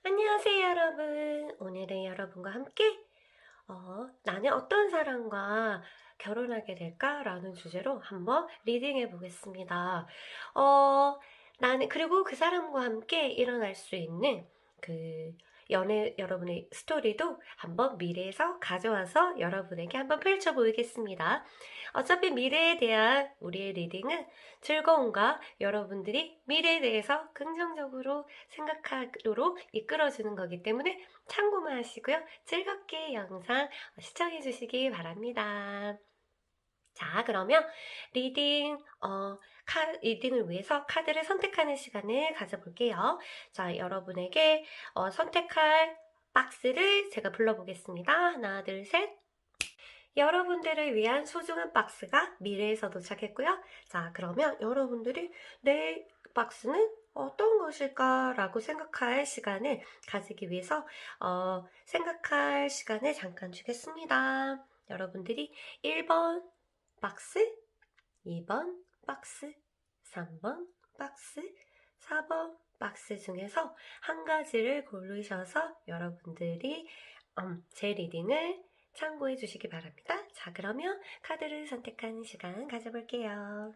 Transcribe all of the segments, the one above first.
안녕하세요, 여러분. 오늘은 여러분과 함께 나는 어떤 사람과 결혼하게 될까라는 주제로 한번 리딩해 보겠습니다. 어, 그리고 그 사람과 함께 일어날 수 있는 그 여러분의 스토리도 한번 미래에서 가져와서 여러분에게 한번 펼쳐 보이겠습니다. 어차피 미래에 대한 우리의 리딩은 즐거움과 여러분들이 미래에 대해서 긍정적으로 생각하도록 이끌어주는 거기 때문에 참고만 하시고요. 즐겁게 영상 시청해 주시기 바랍니다. 자, 그러면 리딩, 리딩을 위해서 카드를 선택하는 시간을 가져볼게요. 자, 여러분에게 선택할 박스를 제가 불러보겠습니다. 하나, 둘, 셋. 여러분들을 위한 소중한 박스가 미래에서 도착했고요. 자, 그러면 여러분들이 내 박스는 어떤 것일까라고 생각할 시간을 가지기 위해서 생각할 시간을 잠깐 주겠습니다. 여러분들이 1번 박스, 2번 박스, 3번 박스, 4번 박스 중에서 한 가지를 고르셔서 여러분들이 제 리딩을 참고해 주시기 바랍니다. 자, 그러면 카드를 선택하는 시간 가져볼게요.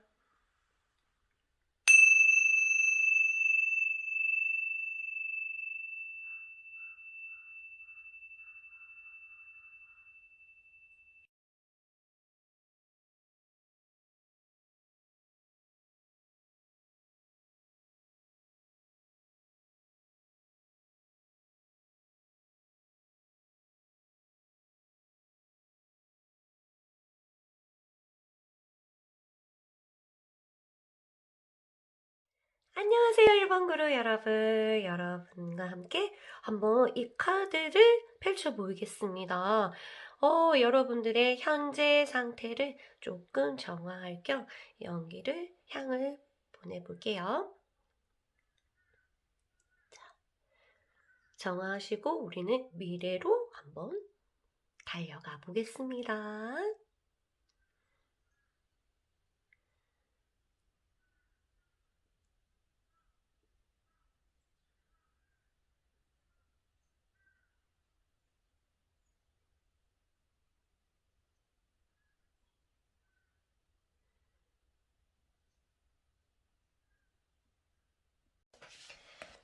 안녕하세요, 1번 그룹 여러분. 여러분과 함께 한번 이 카드를 펼쳐 보이겠습니다. 여러분들의 현재 상태를 조금 정화할 겸 연기를, 향을 보내볼게요. 정화하시고 우리는 미래로 한번 달려가 보겠습니다.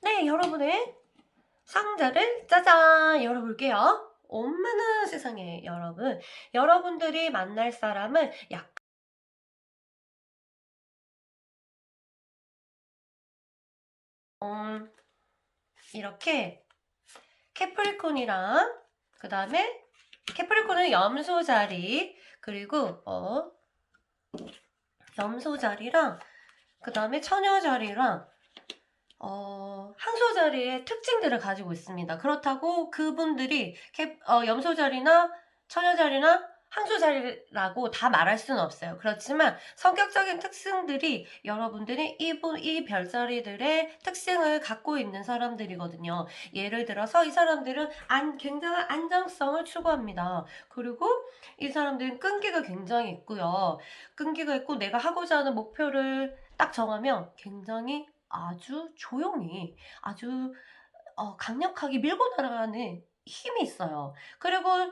네, 여러분의 상자를 짜잔 열어볼게요. 엄마나 세상에 여러분. 여러분들이 만날 사람은 이렇게 캐프리콘이랑 그 다음에 캐프리콘은 염소 자리 그리고 염소 자리랑 그 다음에 처녀 자리랑 항소 자리의 특징들을 가지고 있습니다. 그렇다고 그분들이 염소 자리나 처녀 자리나 항소 자리라고 다 말할 수는 없어요. 그렇지만 성격적인 특징들이 여러분들이 이 별자리들의 특징을 갖고 있는 사람들이거든요. 예를 들어서 이 사람들은 굉장한 안정성을 추구합니다. 그리고 이 사람들은 끈기가 굉장히 있고요. 끈기가 있고 내가 하고자 하는 목표를 딱 정하면 굉장히 아주 조용히 아주 강력하게 밀고 나가는 힘이 있어요. 그리고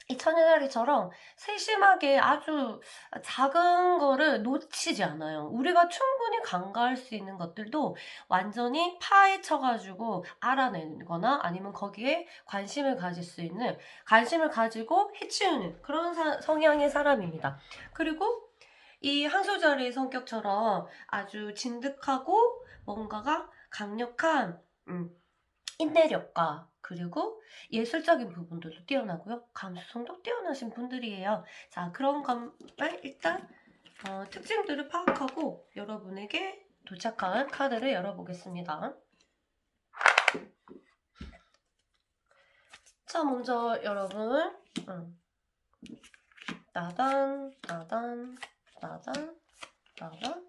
이 천연자리처럼 세심하게 아주 작은 거를 놓치지 않아요. 우리가 충분히 간과할 수 있는 것들도 완전히 파헤쳐가지고 알아내거나 아니면 거기에 관심을 가질 수 있는, 관심을 가지고 해치우는 그런 성향의 사람입니다. 그리고 이 한소절의 성격처럼 아주 진득하고 뭔가가 강력한 인내력과 그리고 예술적인 부분들도 뛰어나고요. 감수성도 뛰어나신 분들이에요. 자, 그런 것만 일단 특징들을 파악하고 여러분에게 도착한 카드를 열어보겠습니다. 자, 먼저 여러분 따단 따단 따단 따단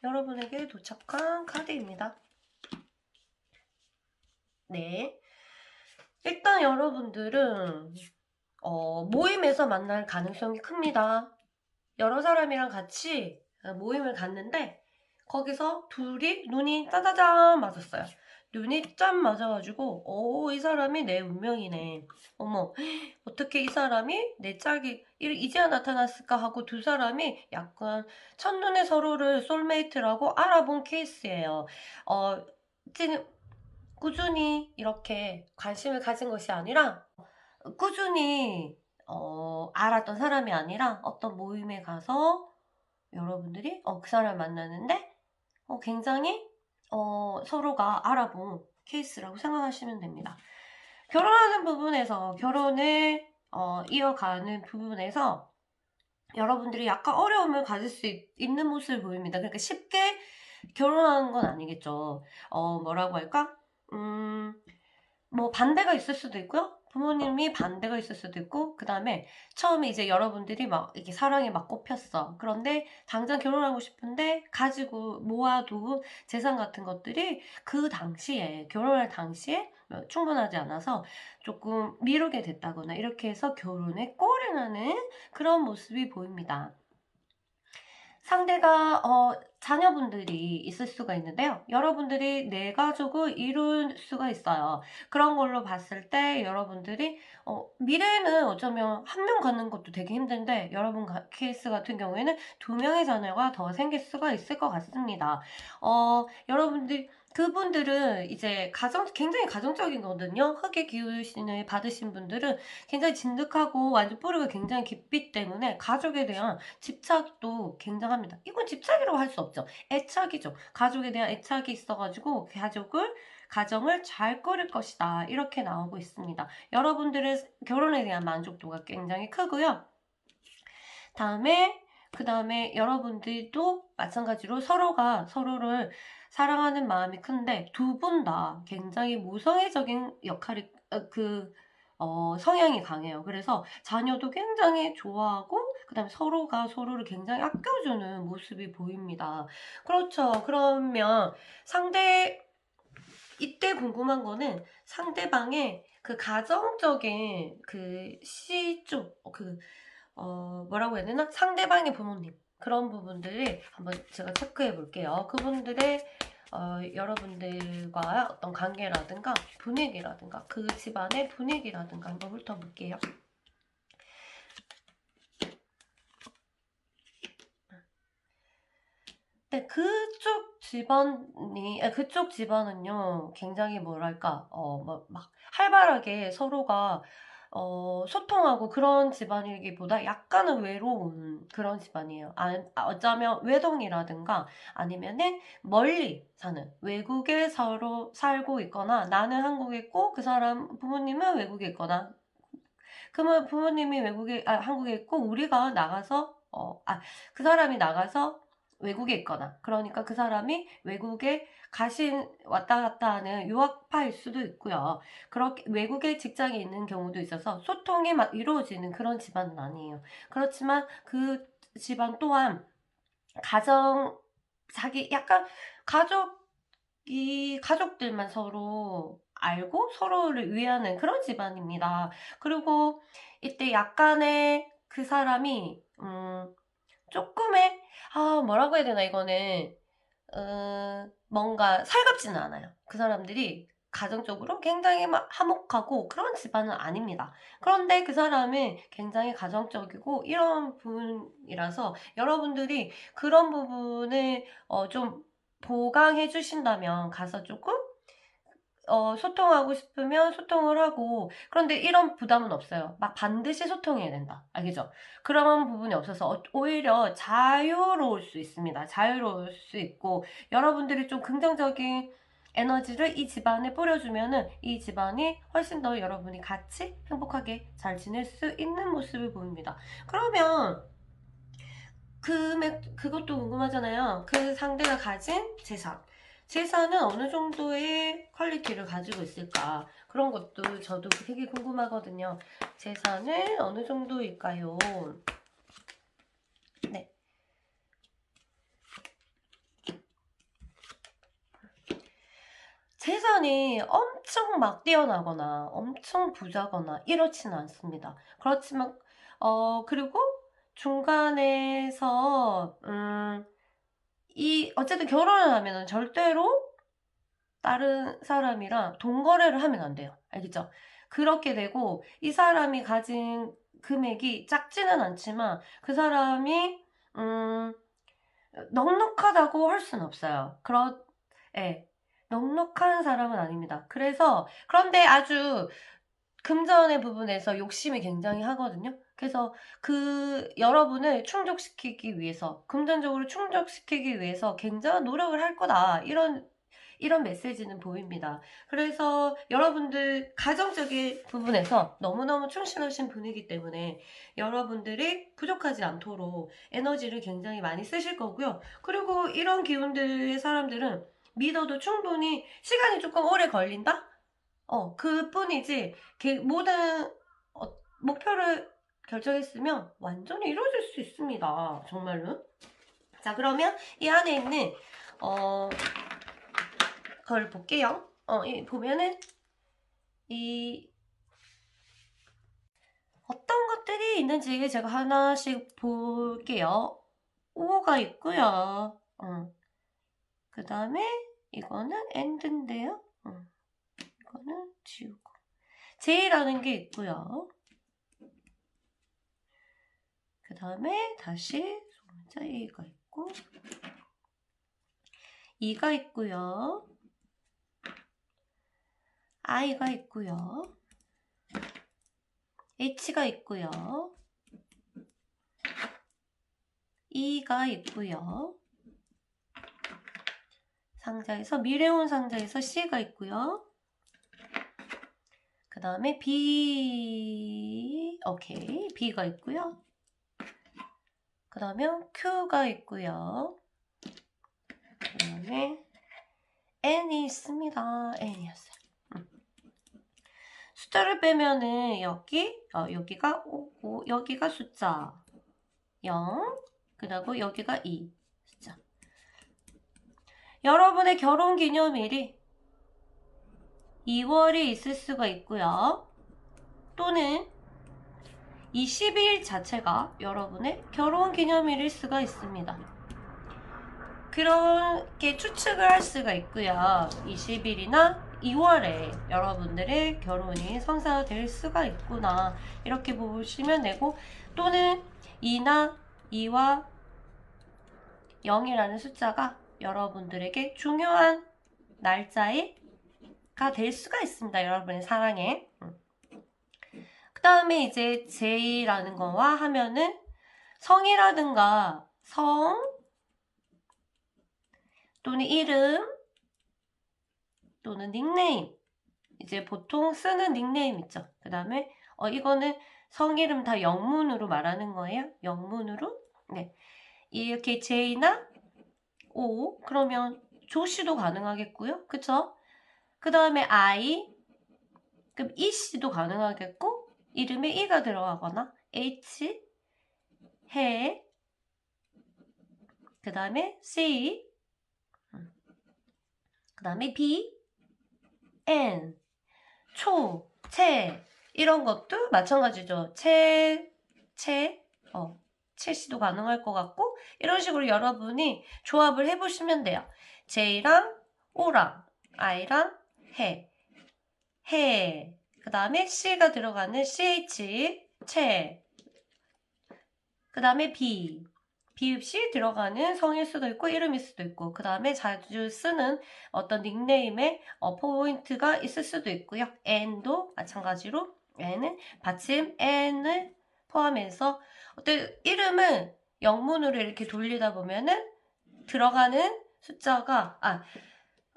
여러분에게 도착한 카드입니다. 네. 일단 여러분들은 모임에서 만날 가능성이 큽니다. 여러 사람이랑 같이 모임을 갔는데 거기서 둘이 눈이 짜자잔 맞았어요. 눈이 짠 맞아가지고 이 사람이 내 운명이네. 어머, 어떻게 이 사람이 내 짝이 이제야 나타났을까 하고 두 사람이 약간 첫눈에 서로를 솔메이트라고 알아본 케이스예요. 지금 꾸준히 이렇게 관심을 가진 것이 아니라 꾸준히 알았던 사람이 아니라 어떤 모임에 가서 여러분들이 그 사람을 만나는데 굉장히 서로가 알아본 케이스라고 생각하시면 됩니다. 결혼하는 부분에서 결혼을 이어가는 부분에서 여러분들이 약간 어려움을 가질 수 있는 모습을 보입니다. 그러니까 쉽게 결혼하는 건 아니겠죠. 뭐라고 할까? 뭐 반대가 있을 수도 있고요. 부모님이 반대가 있을 수도 있고, 그 다음에 처음에 이제 여러분들이 막 이렇게 사랑에 막 꼽혔어. 그런데 당장 결혼하고 싶은데 가지고 모아둔 재산 같은 것들이 그 당시에, 결혼할 당시에 충분하지 않아서 조금 미루게 됐다거나 이렇게 해서 결혼에 꼬리나는 그런 모습이 보입니다. 상대가 자녀분들이 있을 수가 있는데요. 여러분들이 내 가족을 이룰 수가 있어요. 그런 걸로 봤을 때 여러분들이 미래에는 어쩌면 한 명 갖는 것도 되게 힘든데 여러분 케이스 같은 경우에는 두 명의 자녀가 더 생길 수가 있을 것 같습니다. 여러분들 그분들은 이제 굉장히 가정적인 거거든요. 흑의 기운을 받으신 분들은 굉장히 진득하고 완전 뿌리가 굉장히 깊기 때문에 가족에 대한 집착도 굉장합니다. 이건 집착이라고 할 수 없죠. 애착이죠. 가족에 대한 애착이 있어가지고 가정을 잘 꾸릴 것이다. 이렇게 나오고 있습니다. 여러분들의 결혼에 대한 만족도가 굉장히 크고요. 그 다음에 여러분들도 마찬가지로 서로가 서로를 사랑하는 마음이 큰데 두 분 다 굉장히 모성애적인 역할이 성향이 강해요. 그래서 자녀도 굉장히 좋아하고 그다음에 서로가 서로를 굉장히 아껴주는 모습이 보입니다. 그렇죠. 그러면 이때 궁금한 거는 상대방의 그 가정적인 그 시쪽 뭐라고 해야 되나? 상대방의 부모님 그런 부분들이 한번 제가 체크해 볼게요. 그분들의 여러분들과 어떤 관계라든가 분위기라든가 그 집안의 분위기라든가 한번 훑어볼게요. 네, 그쪽 집안은요, 굉장히 뭐랄까, 막 활발하게 서로가 소통하고 그런 집안이기보다 약간은 외로운 그런 집안이에요. 어쩌면 외동이라든가 아니면은 멀리 사는 외국에 서로 살고 있거나 나는 한국에 있고 그 사람 부모님은 외국에 있거나 그러면 부모님이 한국에 있고 우리가 나가서 그 사람이 나가서 외국에 있거나 그러니까 그 사람이 외국에 왔다 갔다 하는 유학파일 수도 있고요. 그렇게 외국에 직장이 있는 경우도 있어서 소통이 막 이루어지는 그런 집안은 아니에요. 그렇지만 그 집안 또한 약간 가족들만 서로 알고 서로를 위하는 그런 집안입니다. 그리고 이때 약간의 그 사람이 조금의 뭐라고 해야 되나 이거는 뭔가 살갑지는 않아요. 그 사람들이 가정적으로 굉장히 막 화목하고 그런 집안은 아닙니다. 그런데 그 사람은 굉장히 가정적이고 이런 분이라서 여러분들이 그런 부분을 좀 보강해 주신다면 가서 조금 소통하고 싶으면 소통을 하고 그런데 이런 부담은 없어요. 막 반드시 소통해야 된다. 알겠죠? 그런 부분이 없어서 오히려 자유로울 수 있습니다. 자유로울 수 있고 여러분들이 좀 긍정적인 에너지를 이 집안에 뿌려주면은 이 집안이 훨씬 더 여러분이 같이 행복하게 잘 지낼 수 있는 모습을 보입니다. 그러면 그것도 궁금하잖아요. 그 상대가 가진 재산은 어느 정도의 퀄리티를 가지고 있을까? 그런 것도 저도 되게 궁금하거든요. 재산은 어느 정도일까요? 네. 재산이 엄청 막 뛰어나거나 엄청 부자거나 이렇지는 않습니다. 그렇지만 그리고 중간에서 어쨌든 결혼을 하면은 절대로 다른 사람이랑 돈거래를 하면 안 돼요. 알겠죠? 그렇게 되고 이 사람이 가진 금액이 작지는 않지만 그 사람이 넉넉하다고 할 수는 없어요. 예, 넉넉한 사람은 아닙니다. 그런데 아주 금전의 부분에서 욕심이 굉장히 하거든요. 그래서 여러분을 충족시키기 위해서, 금전적으로 충족시키기 위해서 굉장한 노력을 할 거다. 이런 메시지는 보입니다. 그래서 여러분들 가정적인 부분에서 너무너무 충실하신 분이기 때문에 여러분들이 부족하지 않도록 에너지를 굉장히 많이 쓰실 거고요. 그리고 이런 기운들의 사람들은 믿어도 충분히 시간이 조금 오래 걸린다? 그뿐이지, 모든, 목표를 결정했으면 완전히 이루어질 수 있습니다. 정말로. 자, 그러면 이 안에 있는, 걸 볼게요. 보면은, 어떤 것들이 있는지 제가 하나씩 볼게요. 5가 있고요. 그 다음에, 이거는 엔드인데요. 이거는 지우고. J라는 게 있고요. 그 다음에 다시 소문자 A가 있고 2가 있고요. I가 있고요. H가 있고요. E가 있고요. 상자에서 미래온 상자에서 C가 있고요. 그 다음에 B, 오케이, B가 있고요. 그 다음에 Q가 있고요. 그 다음에 N이 있습니다. N이었어요. 숫자를 빼면은 여기가 5, 여기가 숫자 0, 그리고 여기가 2 숫자. 여러분의 결혼 기념일이 2월이 있을 수가 있고요. 또는 22일 자체가 여러분의 결혼 기념일일 수가 있습니다. 그렇게 추측을 할 수가 있고요. 20일이나 2월에 여러분들의 결혼이 성사될 수가 있구나, 이렇게 보시면 되고, 또는 2와 0이라는 숫자가 여러분들에게 중요한 날짜가 될 수가 있습니다. 여러분의 사랑에. 그 다음에 이제 J라는 거와 하면은 성이라든가 성 또는 이름 또는 닉네임, 이제 보통 쓰는 닉네임 있죠. 그 다음에 이거는 성이름 다 영문으로 말하는 거예요. 영문으로. 네. 이렇게 J나 O, 그러면 조씨도 가능하겠고요. 그쵸? 그 다음에 I, 그럼 이씨도 가능하겠고, 이름에 이가 들어가거나 H, 해, 그 다음에 C, 그 다음에 B, N, 초, 채, 이런 것도 마찬가지죠. 채씨도 가능할 것 같고, 이런 식으로 여러분이 조합을 해보시면 돼요. J랑 O랑 I랑 해, 그 다음에 C가 들어가는 CH, 채, 그 다음에 비읍시 들어가는 성일 수도 있고 이름일 수도 있고, 그 다음에 자주 쓰는 어떤 닉네임의 포인트가 있을 수도 있고요. N도 마찬가지로 N은 받침 N을 포함해서 어떤 이름은 영문으로 이렇게 돌리다 보면은 들어가는 숫자가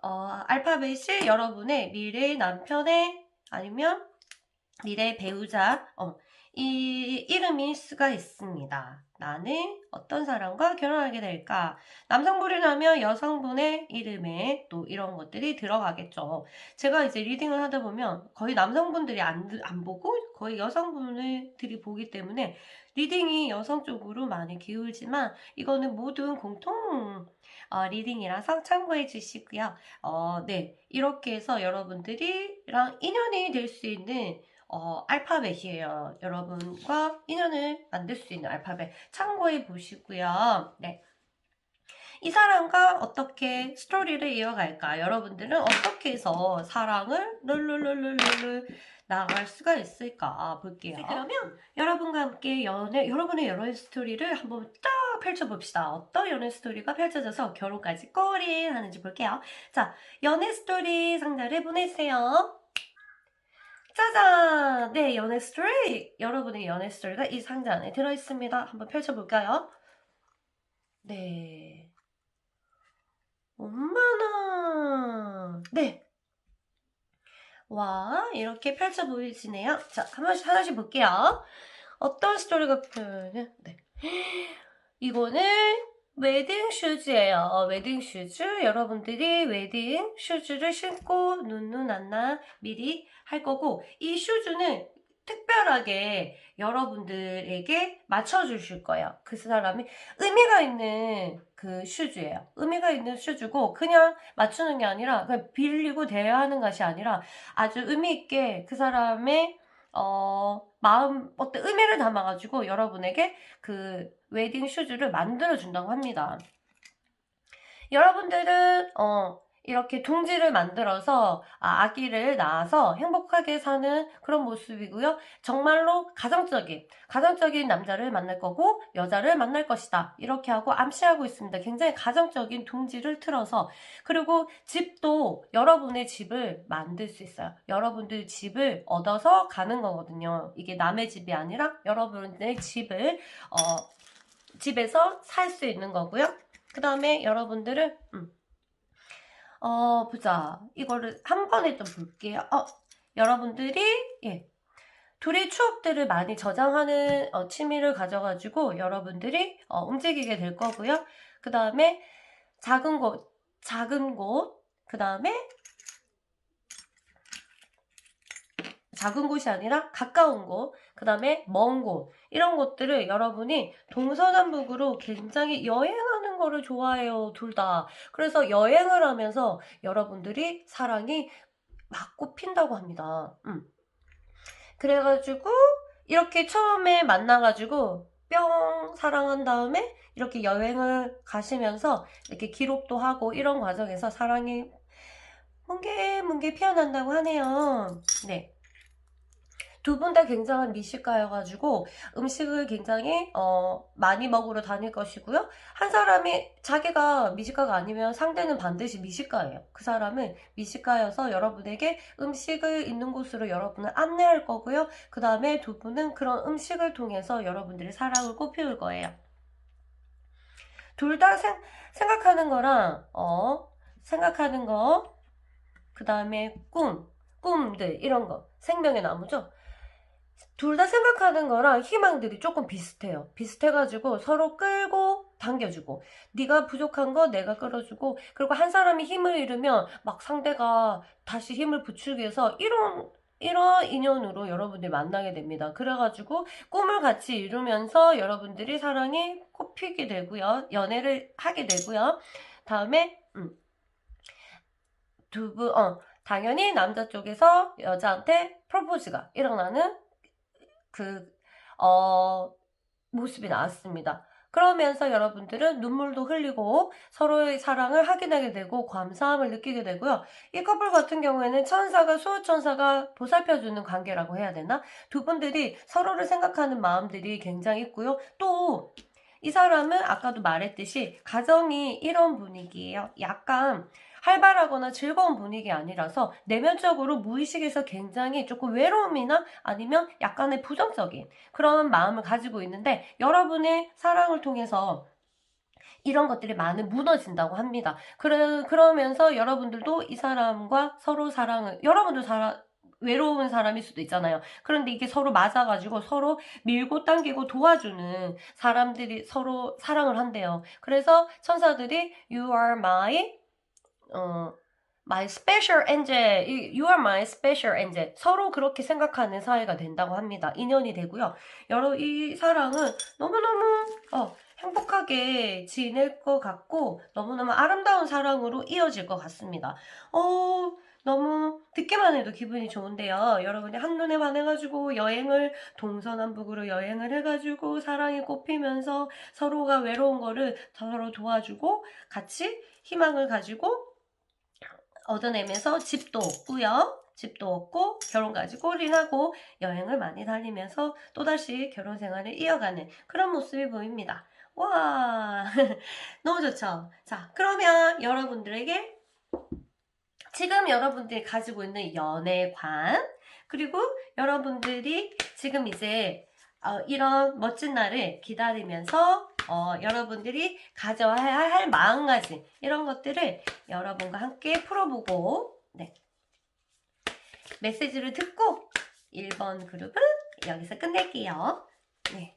알파벳이 여러분의 미래의 남편의 아니면 미래의 배우자 이 이름일 수가 있습니다. 나는 어떤 사람과 결혼하게 될까? 남성분이라면 여성분의 이름에 또 이런 것들이 들어가겠죠. 제가 이제 리딩을 하다 보면 거의 남성분들이 안 보고 거의 여성분들이 보기 때문에 리딩이 여성 쪽으로 많이 기울지만 이거는 모든 공통 리딩이라서 참고해 주시고요. 네, 이렇게 해서 여러분들이랑 인연이 될 수 있는 알파벳이에요. 여러분과 인연을 만들 수 있는 알파벳 참고해 보시고요. 네. 이 사람과 어떻게 스토리를 이어갈까? 여러분들은 어떻게 해서 사랑을 룰루룰루룰루 나아갈 수가 있을까? 볼게요. 네, 그러면 여러분과 함께 여러분의 연애 스토리를 한번 딱 펼쳐봅시다. 어떤 연애 스토리가 펼쳐져서 결혼까지 꼬리 하는지 볼게요. 자, 연애 스토리 상자를 보내주세요. 짜잔! 네, 연애 스토리! 여러분의 연애 스토리가 이 상자 안에 들어있습니다. 한번 펼쳐볼까요? 네. 엄마나! 네. 와, 이렇게 펼쳐 보이시네요. 자, 하나씩 볼게요. 어떤 스토리가 네. 이거는 웨딩 슈즈예요. 웨딩 슈즈. 여러분들이 웨딩 슈즈를 신고 눈누난나 미리 할 거고, 이 슈즈는 특별하게 여러분들에게 맞춰주실 거예요. 그 사람이 의미가 있는 그 슈즈예요. 의미가 있는 슈즈고, 그냥 맞추는 게 아니라, 그냥 빌리고 대여하는 것이 아니라 아주 의미 있게 그 사람의 마음, 어떤 의미를 담아가지고 여러분에게 그 웨딩 슈즈를 만들어준다고 합니다. 여러분들은, 이렇게 둥지를 만들어서 아기를 낳아서 행복하게 사는 그런 모습이고요. 정말로 가정적인 남자를 만날 거고 여자를 만날 것이다. 이렇게 하고 암시하고 있습니다. 굉장히 가정적인 둥지를 틀어서, 그리고 집도 여러분의 집을 만들 수 있어요. 여러분들 집을 얻어서 가는 거거든요. 이게 남의 집이 아니라 여러분의 집을 집에서 살 수 있는 거고요. 그 다음에 여러분들은 보자. 이거를 한 번에 좀 볼게요. 여러분들이, 예, 둘의 추억들을 많이 저장하는 취미를 가져가지고 여러분들이 움직이게 될 거고요. 그 다음에 작은 곳, 그 다음에 작은 곳이 아니라 가까운 곳, 그 다음에 먼 곳, 이런 곳들을 여러분이 동서남북으로 굉장히 여행하는 거를 좋아해요, 둘 다. 그래서 여행을 하면서 여러분들이 사랑이 막 꽃핀다고 합니다. 그래가지고 이렇게 처음에 만나가지고 뿅 사랑한 다음에 이렇게 여행을 가시면서 이렇게 기록도 하고 이런 과정에서 사랑이 뭉게뭉게 피어난다고 하네요. 네. 두 분 다 굉장한 미식가여가지고 음식을 굉장히 많이 먹으러 다닐 것이고요. 한 사람이 자기가 미식가가 아니면 상대는 반드시 미식가예요. 그 사람은 미식가여서 여러분에게 음식을 있는 곳으로 여러분을 안내할 거고요. 그 다음에 두 분은 그런 음식을 통해서 여러분들의 사랑을 꽃피울 거예요. 둘 다 생각하는 거랑 생각하는 거, 그 다음에 꿈들 이런 거, 생명의 나무죠. 둘 다 생각하는 거랑 희망들이 조금 비슷해요. 비슷해가지고 서로 끌고 당겨주고, 네가 부족한 거 내가 끌어주고, 그리고 한 사람이 힘을 잃으면 막 상대가 다시 힘을 붙이기 위해서 이런 인연으로 여러분들이 만나게 됩니다. 그래가지고 꿈을 같이 이루면서 여러분들이 사랑이 꽃피게 되고요. 연애를 하게 되고요. 다음에 당연히 남자 쪽에서 여자한테 프로포즈가 일어나는 모습이 나왔습니다. 그러면서 여러분들은 눈물도 흘리고 서로의 사랑을 확인하게 되고 감사함을 느끼게 되고요. 이 커플 같은 경우에는 천사가 수호천사가 보살펴주는 관계라고 해야 되나? 두 분들이 서로를 생각하는 마음들이 굉장히 있고요. 또 이 사람은 아까도 말했듯이 가정이 이런 분위기예요. 약간 활발하거나 즐거운 분위기 아니라서 내면적으로 무의식에서 굉장히 조금 외로움이나 아니면 약간의 부정적인 그런 마음을 가지고 있는데, 여러분의 사랑을 통해서 이런 것들이 많이 무너진다고 합니다. 그러면서 여러분들도 이 사람과 서로 여러분도 외로운 사람일 수도 있잖아요. 그런데 이게 서로 맞아가지고 서로 밀고 당기고 도와주는 사람들이 서로 사랑을 한대요. 그래서 천사들이 You are my special angel, you are my special angel. 서로 그렇게 생각하는 사이가 된다고 합니다. 인연이 되고요. 이 사랑은 너무너무 행복하게 지낼 것 같고 너무너무 아름다운 사랑으로 이어질 것 같습니다. 너무 듣기만 해도 기분이 좋은데요. 여러분이 한눈에 반해가지고 여행을 동서남북으로 여행을 해가지고 사랑이 꽃피면서 서로가 외로운 거를 서로 도와주고 같이 희망을 가지고 얻어내면서 집도 얻고요. 집도 얻고 결혼까지 골인하고 여행을 많이 다니면서 또다시 결혼 생활을 이어가는 그런 모습이 보입니다. 와 너무 좋죠? 자, 그러면 여러분들에게 지금 여러분들이 가지고 있는 연애관, 그리고 여러분들이 지금 이제 이런 멋진 날을 기다리면서 여러분들이 가져야 할 마음가짐, 이런 것들을 여러분과 함께 풀어보고, 네, 메시지를 듣고 1번 그룹은 여기서 끝낼게요. 네.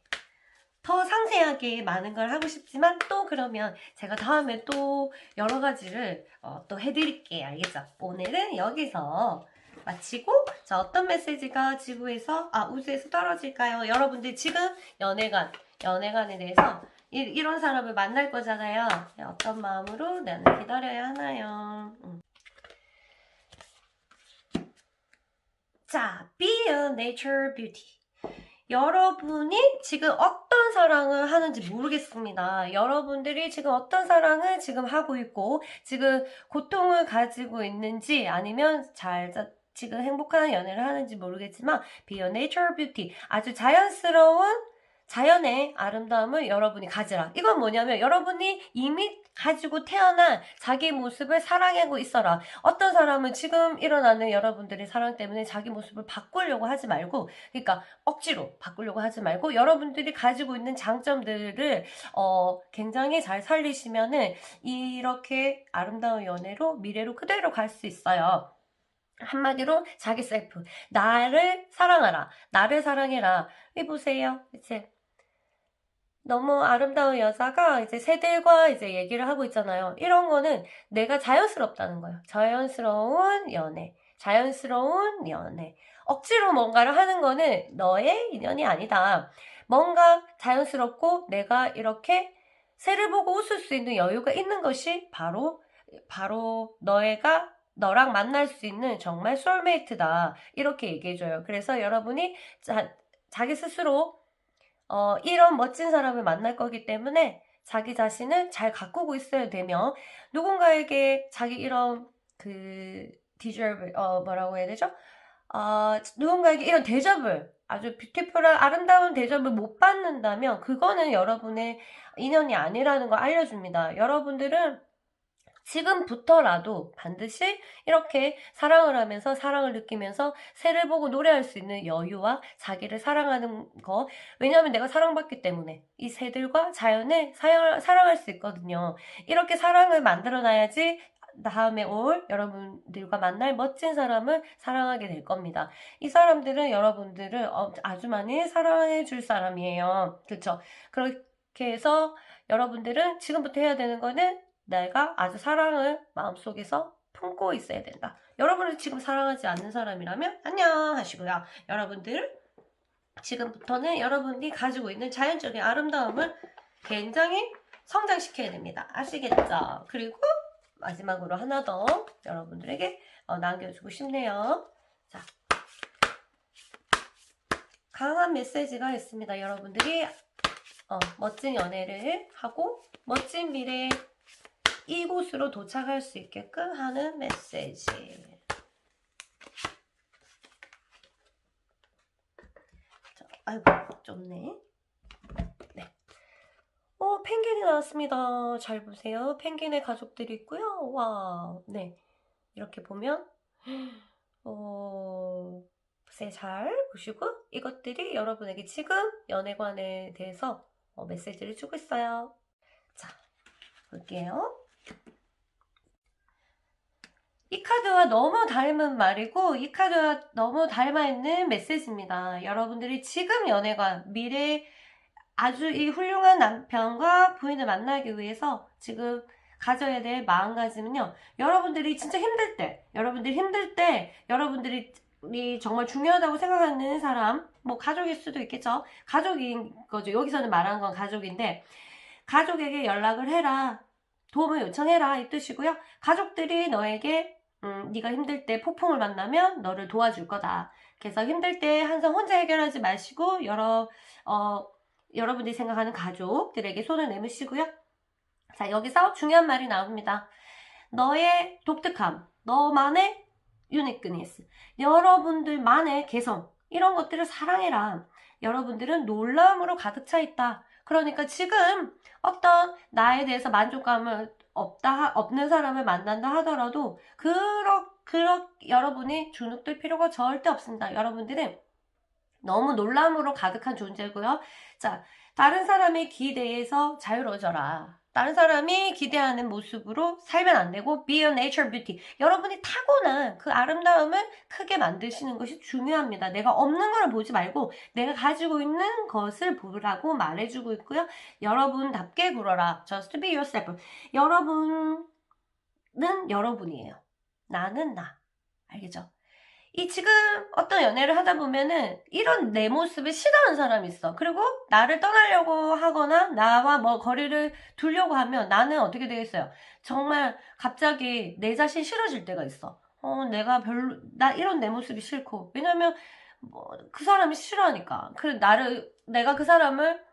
더 상세하게 많은 걸 하고 싶지만 또 그러면 제가 다음에 또 여러 가지를 또 해드릴게요. 알겠죠? 오늘은 여기서 마치고, 자, 어떤 메시지가 지구에서 우주에서 떨어질까요? 여러분들 지금 연애관에 대해서 이런 사람을 만날 거잖아요. 어떤 마음으로 나는 기다려야 하나요? 자, be a nature beauty. 여러분이 지금 어떤 사랑을 하는지 모르겠습니다. 여러분들이 지금 어떤 사랑을 지금 하고 있고 지금 고통을 가지고 있는지 아니면 지금 행복한 연애를 하는지 모르겠지만 be a nature beauty. 아주 자연스러운 자연의 아름다움을 여러분이 가지라. 이건 뭐냐면 여러분이 이미 가지고 태어난 자기 모습을 사랑하고 있어라. 어떤 사람은 지금 일어나는 여러분들의 사랑 때문에 자기 모습을 바꾸려고 하지 말고, 그러니까 억지로 바꾸려고 하지 말고 여러분들이 가지고 있는 장점들을 굉장히 잘 살리시면은 이렇게 아름다운 연애로 미래로 그대로 갈 수 있어요. 한마디로 자기 셀프, 나를 사랑하라, 나를 사랑해라. 보세요, 이제 너무 아름다운 여자가 이제 새들과 이제 얘기를 하고 있잖아요. 이런 거는 내가 자연스럽다는 거예요. 자연스러운 연애. 자연스러운 연애. 억지로 뭔가를 하는 거는 너의 인연이 아니다. 뭔가 자연스럽고 내가 이렇게 새를 보고 웃을 수 있는 여유가 있는 것이 바로 너랑 만날 수 있는 정말 소울메이트다. 이렇게 얘기해줘요. 그래서 여러분이 자기 스스로 이런 멋진 사람을 만날 거기 때문에 자기 자신을 잘 가꾸고 있어야 되며, 누군가에게 자기 이런 deserve, 뭐라고 해야 되죠? 누군가에게 이런 대접을, 아주 뷰티풀한 아름다운 대접을 못 받는다면 그거는 여러분의 인연이 아니라는 걸 알려줍니다. 여러분들은 지금부터라도 반드시 이렇게 사랑을 하면서 사랑을 느끼면서 새를 보고 노래할 수 있는 여유와 자기를 사랑하는 거, 왜냐하면 내가 사랑받기 때문에 이 새들과 자연을 사랑할 수 있거든요. 이렇게 사랑을 만들어놔야지 다음에 올 여러분들과 만날 멋진 사람을 사랑하게 될 겁니다. 이 사람들은 여러분들을 아주 많이 사랑해 줄 사람이에요. 그렇죠? 그렇게 해서 여러분들은 지금부터 해야 되는 거는 내가 아주 사랑을 마음속에서 품고 있어야 된다. 여러분을 지금 사랑하지 않는 사람이라면 안녕 하시고요. 여러분들 지금부터는 여러분이 가지고 있는 자연적인 아름다움을 굉장히 성장시켜야 됩니다. 아시겠죠? 그리고 마지막으로 하나 더 여러분들에게 남겨주고 싶네요. 자, 강한 메시지가 있습니다. 여러분들이 멋진 연애를 하고 멋진 미래 이곳으로 도착할 수 있게끔 하는 메시지. 자, 아이고 좁네. 네. 펭귄이 나왔습니다. 잘 보세요. 펭귄의 가족들이 있고요. 와, 네. 이렇게 보면 보세요. 잘 보시고 이것들이 여러분에게 지금 연애관에 대해서 메시지를 주고 있어요. 자, 볼게요. 이 카드와 너무 닮은 말이고 이 카드와 너무 닮아있는 메시지입니다. 여러분들이 지금 연애관, 미래 아주 이 훌륭한 남편과 부인을 만나기 위해서 지금 가져야 될 마음가짐은요. 여러분들이 진짜 힘들 때, 여러분들이 정말 중요하다고 생각하는 사람, 뭐 가족일 수도 있겠죠. 가족인 거죠. 여기서는 말하는 건 가족인데, 가족에게 연락을 해라. 도움을 요청해라 이 뜻이고요. 가족들이 너에게 네가 힘들 때 폭풍을 만나면 너를 도와줄 거다. 그래서 힘들 때 항상 혼자 해결하지 마시고 여러분들이 생각하는 가족들에게 손을 내미시고요. 자, 여기서 중요한 말이 나옵니다. 너의 독특함, 너만의 유니크니스, 여러분들만의 개성, 이런 것들을 사랑해라. 여러분들은 놀라움으로 가득 차 있다. 그러니까 지금 어떤 나에 대해서 만족감을 없는 사람을 만난다 하더라도 여러분이 주눅들 필요가 절대 없습니다. 여러분들은 너무 놀람으로 가득한 존재고요. 자, 다른 사람의 기대에서 자유로워져라. 다른 사람이 기대하는 모습으로 살면 안 되고 be a nature beauty. 여러분이 타고난 그 아름다움을 크게 만드시는 것이 중요합니다. 내가 없는 걸 보지 말고 내가 가지고 있는 것을 보라고 말해주고 있고요. 여러분답게 굴어라. Just be yourself. 여러분은 여러분이에요. 나는 나. 알겠죠? 이 지금 어떤 연애를 하다 보면은 이런 내 모습을 싫어하는 사람이 있어. 그리고 나를 떠나려고 하거나 나와 뭐 거리를 두려고 하면 나는 어떻게 되겠어요? 정말 갑자기 내 자신 싫어질 때가 있어. 나 이런 내 모습이 싫고. 왜냐면 그 사람이 싫어하니까. 내가 그 사람을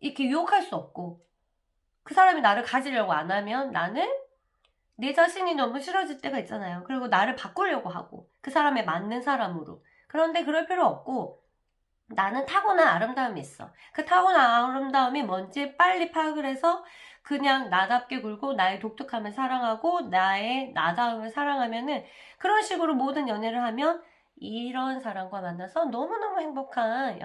이렇게 유혹할 수 없고. 그 사람이 나를 가지려고 안 하면 나는 내 자신이 너무 싫어질 때가 있잖아요. 그리고 나를 바꾸려고 하고 그 사람에 맞는 사람으로. 그런데 그럴 필요 없고 나는 타고난 아름다움이 있어. 그 타고난 아름다움이 뭔지 빨리 파악을 해서 그냥 나답게 굴고 나의 독특함을 사랑하고 나의 나다움을 사랑하면은 그런 식으로 모든 연애를 하면 이런 사람과 만나서 너무너무 행복한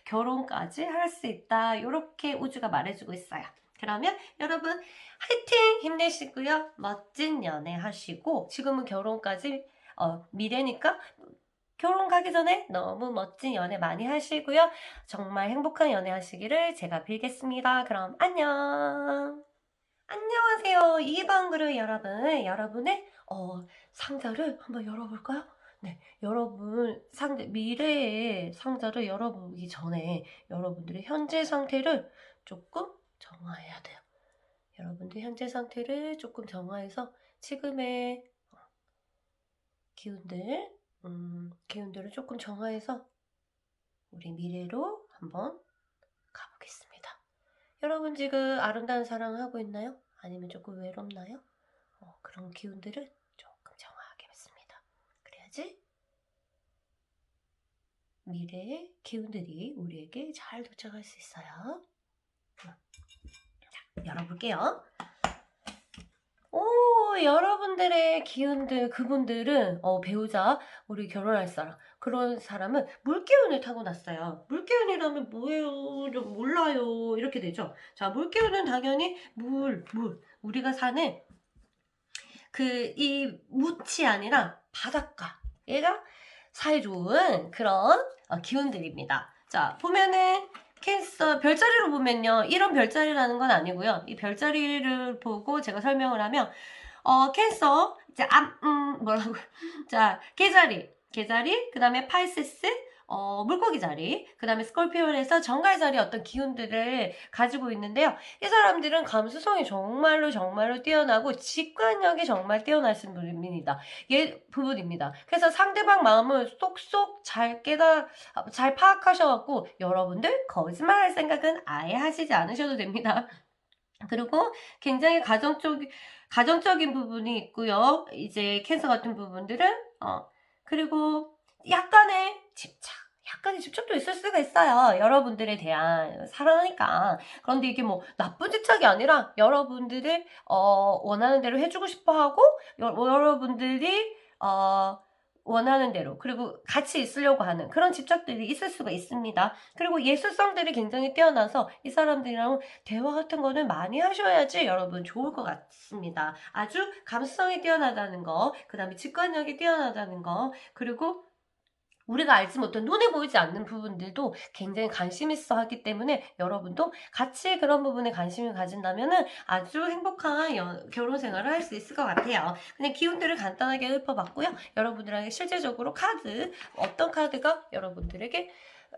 결혼까지 할 수 있다. 이렇게 우주가 말해주고 있어요. 그러면 여러분 화이팅! 힘내시고요. 멋진 연애 하시고 지금은 결혼까지 미래니까 결혼 가기 전에 너무 멋진 연애 많이 하시고요. 정말 행복한 연애 하시기를 제가 빌겠습니다. 그럼 안녕! 안녕하세요. 2번 그룹 여러분. 여러분의 상자를 한번 열어볼까요? 네, 여러분 미래의 상자를 열어보기 전에 여러분들의 현재 상태를 조금 정화해야 돼요. 여러분들 현재 상태를 조금 정화해서 지금의 기운들을 조금 정화해서 우리 미래로 한번 가보겠습니다. 여러분 지금 아름다운 사랑하고 있나요? 아니면 조금 외롭나요? 그런 기운들을 조금 정화하겠습니다. 그래야지 미래의 기운들이 우리에게 잘 도착할 수 있어요. 자, 열어볼게요. 여러분들의 기운들, 그분들은 배우자, 우리 결혼할 사람, 그런 사람은 물기운을 타고났어요. 물기운이라면 뭐예요? 좀 몰라요. 이렇게 되죠. 자, 물기운은 당연히 우리가 사는 이 묻이 아니라 바닷가. 얘가 사이좋은 그런 기운들입니다. 자, 보면은 캔서 별자리로 보면요. 이런 별자리라는 건 아니고요. 이 별자리를 보고 제가 설명을 하면 캔서 이제 뭐라고 자, 개자리 그다음에 파이세스 물고기 자리, 그 다음에 스콜피온에서 정갈 자리 어떤 기운들을 가지고 있는데요. 이 사람들은 감수성이 정말로 뛰어나고 직관력이 정말 뛰어나신 부분입니다. 그래서 상대방 마음을 쏙쏙 잘 파악하셔갖고 여러분들 거짓말할 생각은 아예 하시지 않으셔도 됩니다. 그리고 굉장히 가정적인 부분이 있고요. 이제 캔서 같은 부분들은 그리고 약간의 집착도 있을 수가 있어요. 여러분들에 대한 사랑하니까. 그런데 이게 뭐 나쁜 집착이 아니라 여러분들을 원하는 대로 해주고 싶어하고 여러분들이 원하는 대로 그리고 같이 있으려고 하는 그런 집착들이 있을 수가 있습니다. 그리고 예술성들이 굉장히 뛰어나서 이 사람들이랑 대화 같은 거는 많이 하셔야지 여러분 좋을 것 같습니다. 아주 감수성이 뛰어나다는 거, 그 다음에 직관력이 뛰어나다는 거, 그리고 우리가 알지 못한 눈에 보이지 않는 부분들도 굉장히 관심 있어 하기 때문에 여러분도 같이 그런 부분에 관심을 가진다면 아주 행복한 결혼 생활을 할 수 있을 것 같아요. 그냥 기운들을 간단하게 읊어봤고요. 여러분들에게 실제적으로 어떤 카드가 여러분들에게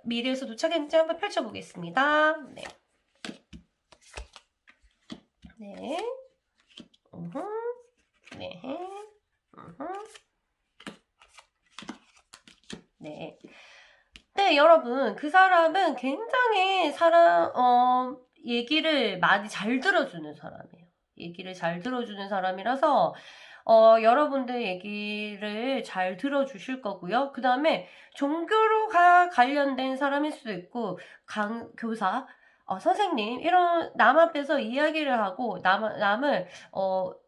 미래에서 도착했는지 한번 펼쳐보겠습니다. 네. 네. 네. 네. 네, 여러분, 그 사람은 굉장히 얘기를 많이 잘 들어주는 사람이에요. 얘기를 잘 들어주는 사람이라서, 여러분들 얘기를 잘 들어주실 거고요. 그 다음에 종교가 관련된 사람일 수도 있고, 교사, 선생님, 이런 남 앞에서 이야기를 하고, 남을,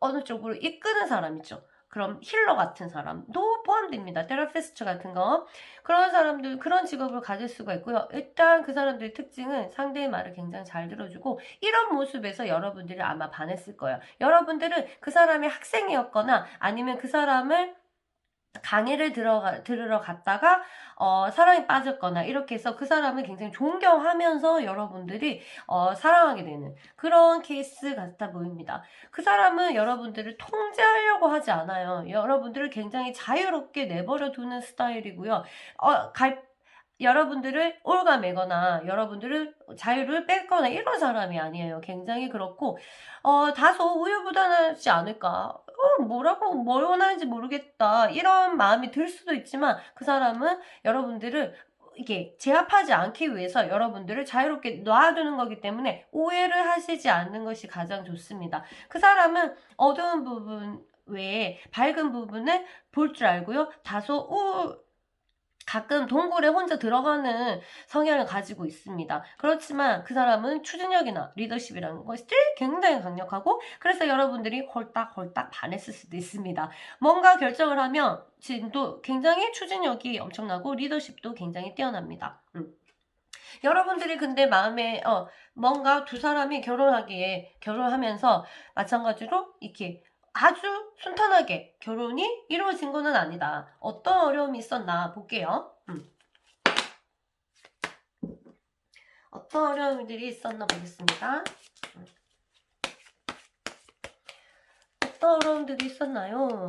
어느 쪽으로 이끄는 사람 있죠. 그럼 힐러 같은 사람도 포함됩니다. 테라피스트 같은 거. 그런 사람들, 그런 직업을 가질 수가 있고요. 일단 그 사람들의 특징은 상대의 말을 굉장히 잘 들어주고, 이런 모습에서 여러분들이 아마 반했을 거예요. 여러분들은 그 사람의 학생이었거나 아니면 그 사람을 강의를 들으러 갔다가 사랑에 빠졌거나 이렇게 해서 그 사람을 굉장히 존경하면서 여러분들이 사랑하게 되는 그런 케이스 같아 보입니다. 그 사람은 여러분들을 통제하려고 하지 않아요. 여러분들을 굉장히 자유롭게 내버려 두는 스타일이고요. 여러분들을 올가매거나 여러분들을 자유를 뺏거나 이런 사람이 아니에요. 굉장히 그렇고 다소 우유부단하지 않을까. 뭘 원하는지 모르겠다. 이런 마음이 들 수도 있지만 그 사람은 여러분들을 이게 제압하지 않기 위해서 여러분들을 자유롭게 놔두는 거기 때문에 오해를 하시지 않는 것이 가장 좋습니다. 그 사람은 어두운 부분 외에 밝은 부분을 볼 줄 알고요. 가끔 동굴에 혼자 들어가는 성향을 가지고 있습니다. 그렇지만 그 사람은 추진력이나 리더십이라는 것이 굉장히 강력하고 그래서 여러분들이 홀딱홀딱 반했을 수도 있습니다. 뭔가 결정을 하면 지금도 굉장히 추진력이 엄청나고 리더십도 굉장히 뛰어납니다. 여러분들이 근데 마음에 뭔가 두 사람이 결혼하면서 마찬가지로 이렇게 아주 순탄하게 결혼이 이루어진 거는 아니다. 어떤 어려움이 있었나 볼게요. 어떤 어려움들이 있었나 보겠습니다. 어떤 어려움들이 있었나요?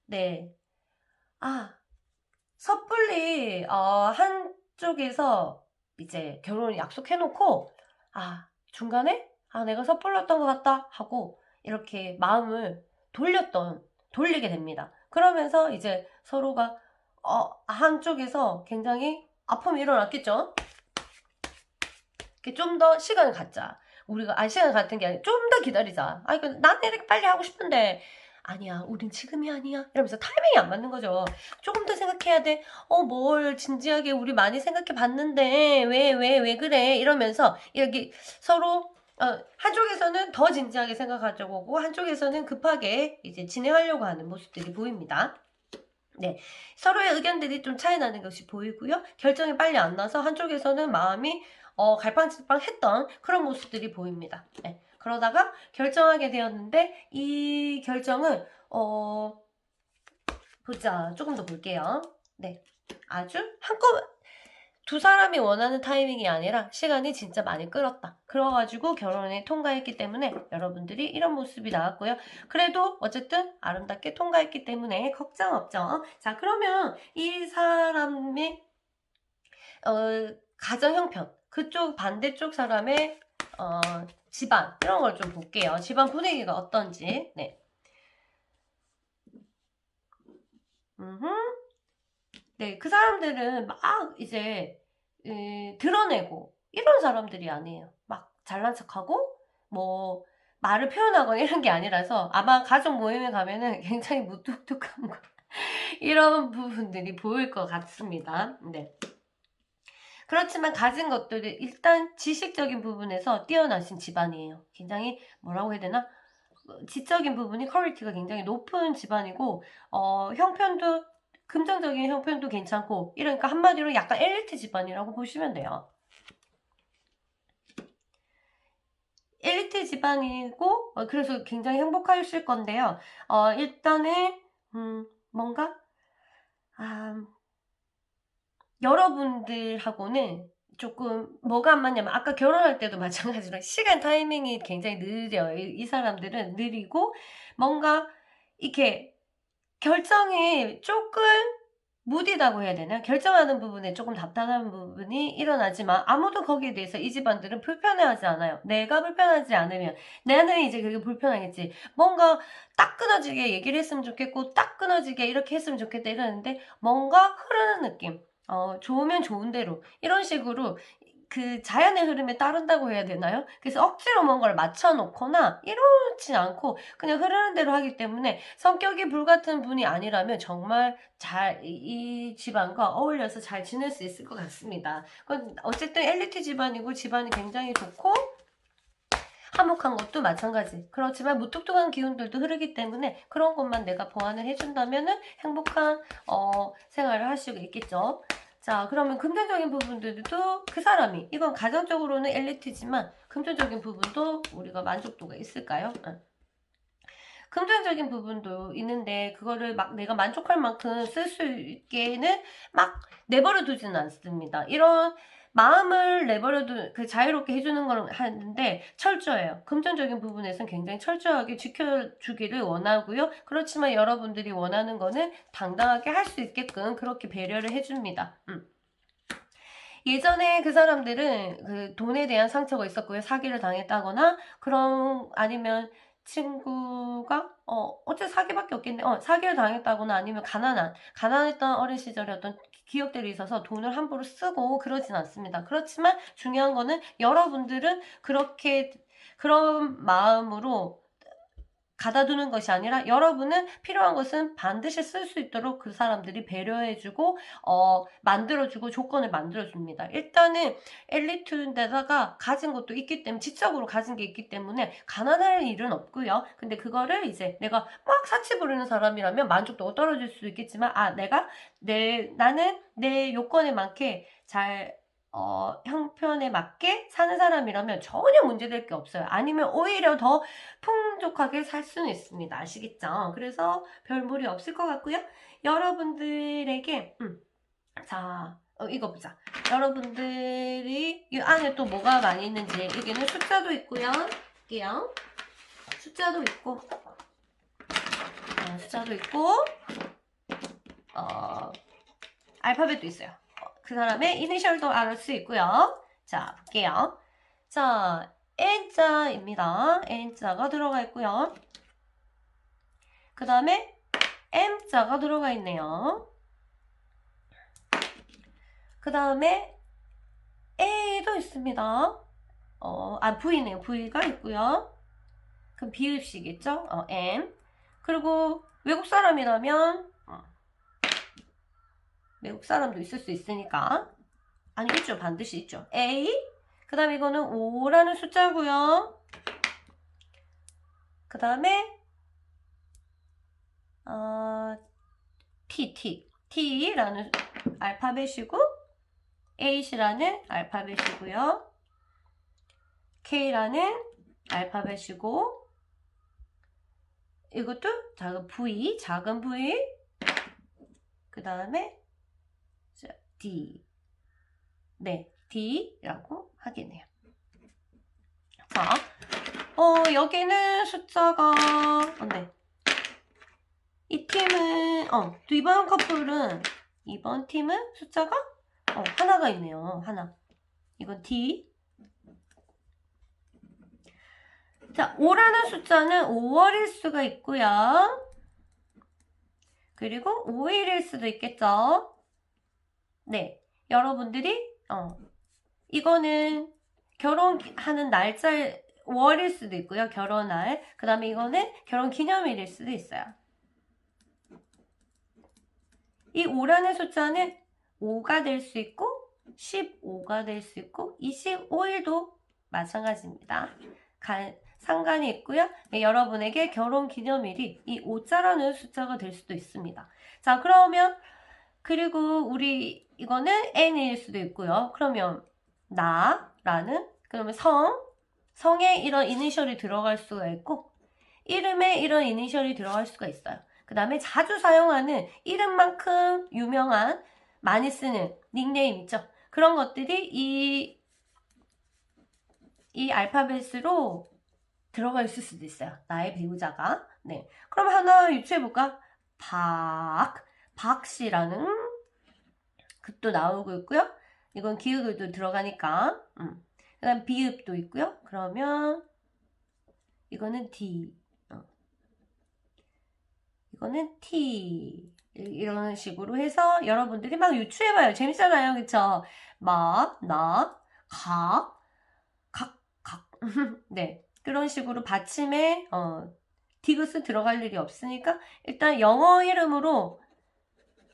네. 섣불리 한쪽에서 이제 결혼을 약속해놓고 중간에 내가 섣불렀던 것 같다 하고 이렇게 마음을 돌리게 됩니다. 그러면서 이제 서로가 한쪽에서 굉장히 아픔이 일어났겠죠. 좀 더 시간을 갖자. 우리가 시간을 갖는 게 아니라 좀 더 기다리자. 난 이렇게 빨리 하고 싶은데 아니야, 우린 지금이 아니야. 이러면서 타이밍이 안 맞는 거죠. 조금 더 생각해야 돼. 뭘 진지하게 우리 많이 생각해 봤는데 왜 그래? 이러면서 여기 서로 한쪽에서는 더 진지하게 생각하려고 하고 한쪽에서는 급하게 이제 진행하려고 하는 모습들이 보입니다. 네, 서로의 의견들이 좀 차이 나는 것이 보이고요. 결정이 빨리 안 나서 한쪽에서는 마음이 갈팡질팡했던 그런 모습들이 보입니다. 네, 그러다가 결정하게 되었는데 이 결정을 조금 더 볼게요. 네, 아주 한꺼번에 두 사람이 원하는 타이밍이 아니라 시간이 진짜 많이 끌었다. 그래가지고 결혼에 통과했기 때문에 여러분들이 이런 모습이 나왔고요. 그래도 어쨌든 아름답게 통과했기 때문에 걱정 없죠. 자, 그러면 이 사람의 가정 형편, 그쪽 반대쪽 사람의 집안 이런 걸 좀 볼게요. 집안 분위기가 어떤지. 네. 네, 그 사람들은 막 이제 드러내고 이런 사람들이 아니에요. 막 잘난 척하고 뭐 말을 표현하거나 이런 게 아니라서 아마 가족 모임에 가면은 굉장히 무뚝뚝한 거 이런 부분들이 보일 것 같습니다. 네. 그렇지만 가진 것들이 일단 지식적인 부분에서 뛰어나신 집안이에요. 굉장히 뭐라고 해야 되나? 지적인 부분이 퀄리티가 굉장히 높은 집안이고 형편도 금전적인 형편도 괜찮고 이러니까 한마디로 약간 엘리트 집안이라고 보시면 돼요. 엘리트 집안이고 그래서 굉장히 행복하실 건데요. 일단은 뭔가 여러분들하고는 조금 뭐가 안 맞냐면 아까 결혼할 때도 마찬가지로 시간 타이밍이 굉장히 느려요. 이 사람들은 느리고 뭔가 이렇게 결정이 조금 무디다고 해야 되나? 결정하는 부분에 조금 답답한 부분이 일어나지만 아무도 거기에 대해서 이 집안들은 불편해하지 않아요. 내가 불편하지 않으면 나는 이제 그게 불편하겠지. 뭔가 딱 끊어지게 얘기를 했으면 좋겠고 딱 끊어지게 이렇게 했으면 좋겠다 이러는데 뭔가 흐르는 느낌. 좋으면 좋은 대로 이런 식으로 그 자연의 흐름에 따른다고 해야 되나요? 그래서 억지로 뭔가를 맞춰놓거나 이렇진 않고 그냥 흐르는 대로 하기 때문에 성격이 불같은 분이 아니라면 정말 이 집안과 어울려서 잘 지낼 수 있을 것 같습니다. 어쨌든 엘리트 집안이고 집안이 굉장히 좋고 화목한 것도 마찬가지. 그렇지만 무뚝뚝한 기운들도 흐르기 때문에 그런 것만 내가 보완을 해준다면은 행복한 생활을 할 수가 있겠죠. 자, 그러면 금전적인 부분들도 그 사람이 이건 가정적으로는 엘리트지만 금전적인 부분도 우리가 만족도가 있을까요? 금전적인 부분도 있는데 그거를 막 내가 만족할 만큼 쓸 수 있게는 막 내버려 두지는 않습니다. 이런 마음을 그 자유롭게 해주는 걸 하는데 철저해요. 금전적인 부분에서는 굉장히 철저하게 지켜주기를 원하고요. 그렇지만 여러분들이 원하는 거는 당당하게 할 수 있게끔 그렇게 배려를 해줍니다. 예전에 그 사람들은 그 돈에 대한 상처가 있었고요. 사기를 당했다거나 아니면 친구가 어째 사기밖에 없겠네. 사기를 당했다거나 아니면 가난했던 어린 시절에 어떤 기억들이 있어서 돈을 함부로 쓰고 그러진 않습니다. 그렇지만 중요한 거는 여러분들은 그런 마음으로 가다두는 것이 아니라 여러분은 필요한 것은 반드시 쓸 수 있도록 그 사람들이 배려해주고 만들어주고 조건을 만들어줍니다. 일단은 엘리트인데다가 가진 것도 있기 때문에 지적으로 가진 게 있기 때문에 가난할 일은 없고요. 근데 그거를 이제 내가 막 사치 부리는 사람이라면 만족도가 떨어질 수도 있겠지만 나는 내 요건에 맞게 잘 형편에 맞게 사는 사람이라면 전혀 문제될 게 없어요. 아니면 오히려 더 풍족하게 살 수는 있습니다. 아시겠죠? 그래서 별 무리 없을 것 같고요. 여러분들에게 자 이거 보자. 여러분들이 이 안에 또 뭐가 많이 있는지 여기는 숫자도 있고요. 볼게요. 숫자도 있고 알파벳도 있어요. 그 사람의 이니셜도 알 수 있고요. 자, 볼게요. 자, N자입니다. N자가 들어가 있고요. 그 다음에 M자가 들어가 있네요. 그 다음에 A도 있습니다. V네요. V가 있고요. 그럼 비읍시겠죠? M. 그리고 외국 사람이라면 외국 사람도 있을 수 있으니까 아니 있죠. 반드시 있죠. A. 그 다음에 이거는 5라는 숫자고요. 그 다음에 T라는 알파벳이고 H라는 알파벳이고요. K라는 알파벳이고 이것도 작은 V 그 다음에 D D라고 하겠네요. 자, 여기는 숫자가 이 팀은 이번 팀은 숫자가 하나가 있네요. 하나. 이건 D. 자, 5라는 숫자는 5월일 수가 있고요. 그리고 5일일 수도 있겠죠. 네. 여러분들이 이거는 결혼하는 날짜 5월일 수도 있고요. 결혼날. 그 다음에 이거는 결혼 기념일일 수도 있어요. 이 5라는 숫자는 5가 될 수 있고 15가 될 수 있고 25일도 마찬가지입니다. 상관이 있고요. 네, 여러분에게 결혼 기념일이 이 5자라는 숫자가 될 수도 있습니다. 자, 그러면 그리고 이거는 N일 수도 있고요. 그러면 그러면 성에 이런 이니셜이 들어갈 수가 있고 이름에 이런 이니셜이 들어갈 수가 있어요. 그 다음에 자주 사용하는 이름만큼 유명한 많이 쓰는 닉네임 있죠. 그런 것들이 이 알파벳으로 들어가 있을 수도 있어요. 나의 배우자가. 네. 그럼 하나 유추해볼까? 박씨라는 급도 나오고 있고요. 이건 기읍도 들어가니까. 그 다음 비읍도 있고요. 그러면 이거는 D. 이거는 T. 이런 식으로 해서 여러분들이 막 유추해봐요. 재밌잖아요. 그쵸? 막, 나, 각. 네. 그런 식으로 받침에, 디귿은 들어갈 일이 없으니까 일단 영어 이름으로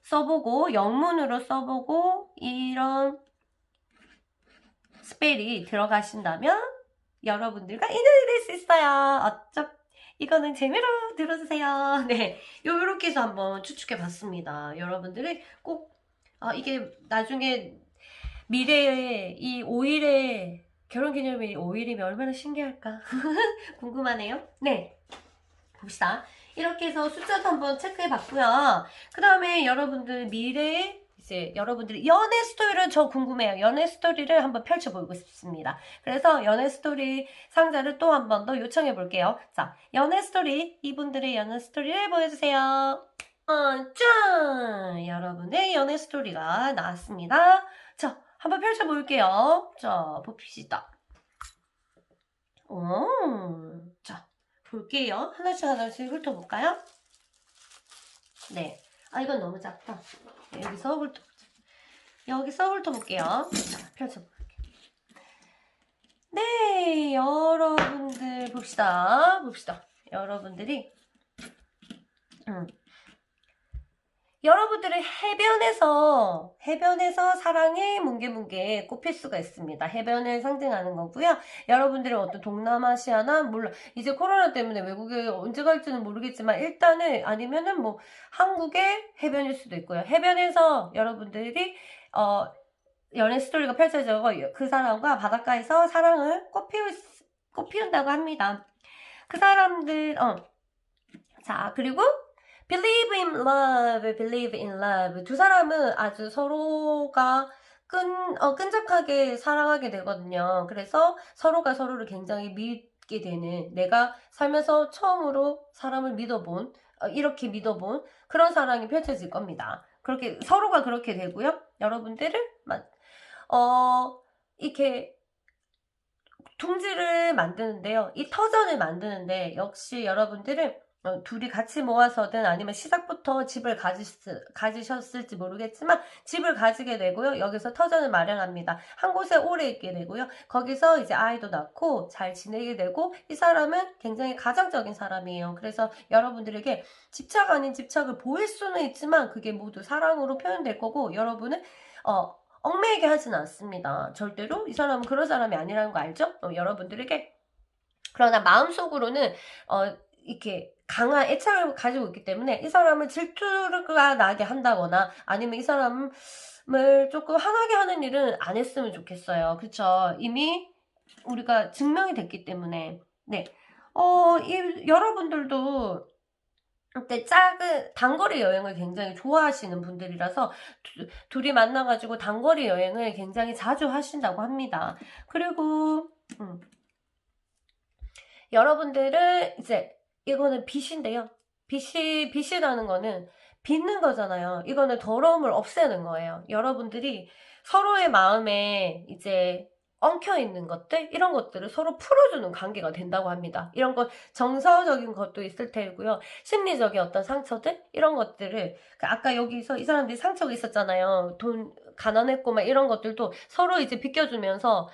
써보고, 영문으로 써보고, 이런 스펠이 들어가신다면 여러분들과 인연이 될 수 있어요. 어쩜 이거는 재미로 들어주세요. 네, 요렇게 해서 한번 추측해 봤습니다. 여러분들이 꼭 이게 나중에 미래에 이 5일에 결혼기념일이 5일이면 얼마나 신기할까 궁금하네요. 네, 봅시다. 이렇게 해서 숫자도 한번 체크해 봤고요. 그 다음에 여러분들 미래에 이제 여러분들이 연애 스토리를 저 궁금해요. 연애 스토리를 한번 펼쳐보고 싶습니다. 그래서 연애 스토리 상자를 또 한 번 더 요청해 볼게요. 자, 연애 스토리, 이분들의 연애 스토리를 보여주세요. 짠! 여러분의 연애 스토리가 나왔습니다. 자, 한번 펼쳐볼게요. 자, 봅시다. 자, 볼게요. 하나씩 훑어볼까요? 네. 이건 너무 작다. 여기서 훑어볼게요. 자, 펼쳐볼게요. 네, 여러분들 봅시다. 여러분들이 여러분들의 해변에서 사랑의 뭉게뭉게 꼽힐 수가 있습니다. 해변을 상징하는 거고요. 여러분들의 어떤 동남아시아나 몰라 이제 코로나 때문에 외국에 언제 갈지는 모르겠지만 일단은 아니면은 뭐 한국의 해변일 수도 있고요. 해변에서 여러분들이 연애 스토리가 펼쳐져 그 사람과 바닷가에서 사랑을 꽃피운다고 합니다. 그 사람들 자 그리고 believe in love. 두 사람은 아주 서로가 끈적하게 사랑하게 되거든요. 그래서 서로가 서로를 굉장히 믿게 되는, 내가 살면서 처음으로 사람을 이렇게 믿어본 그런 사랑이 펼쳐질 겁니다. 서로가 그렇게 되고요. 여러분들을, 이렇게, 둥지를 만드는데요. 이 터전을 만드는데, 역시 여러분들은 둘이 같이 모아서든 아니면 시작부터 집을 가지셨을지 모르겠지만 집을 가지게 되고요. 여기서 터전을 마련합니다. 한 곳에 오래 있게 되고요. 거기서 이제 아이도 낳고 잘 지내게 되고 이 사람은 굉장히 가정적인 사람이에요. 그래서 여러분들에게 집착 아닌 집착을 보일 수는 있지만 그게 모두 사랑으로 표현될 거고 여러분은 얽매이게 하진 않습니다. 절대로 이 사람은 그런 사람이 아니라는 거 알죠? 여러분들에게 그러나 마음속으로는 이렇게 강한 애착을 가지고 있기 때문에 이 사람을 질투가 나게 한다거나 아니면 이 사람을 조금 화나게 하는 일은 안 했으면 좋겠어요. 그쵸? 이미 우리가 증명이 됐기 때문에 네. 여러분들도 그때 작은 단거리 여행을 굉장히 좋아하시는 분들이라서 둘이 만나가지고 단거리 여행을 굉장히 자주 하신다고 합니다. 그리고 여러분들은 이제 이거는 빛인데요. 빛이라는 거는 빚는 거잖아요. 이거는 더러움을 없애는 거예요. 여러분들이 서로의 마음에 이제 엉켜있는 것들, 이런 것들을 서로 풀어주는 관계가 된다고 합니다. 이런 건 정서적인 것도 있을 테고요. 심리적인 어떤 상처들, 이런 것들을, 아까 여기서 이 사람들이 상처가 있었잖아요. 가난했고 막 이런 것들도 서로 이제 비껴주면서,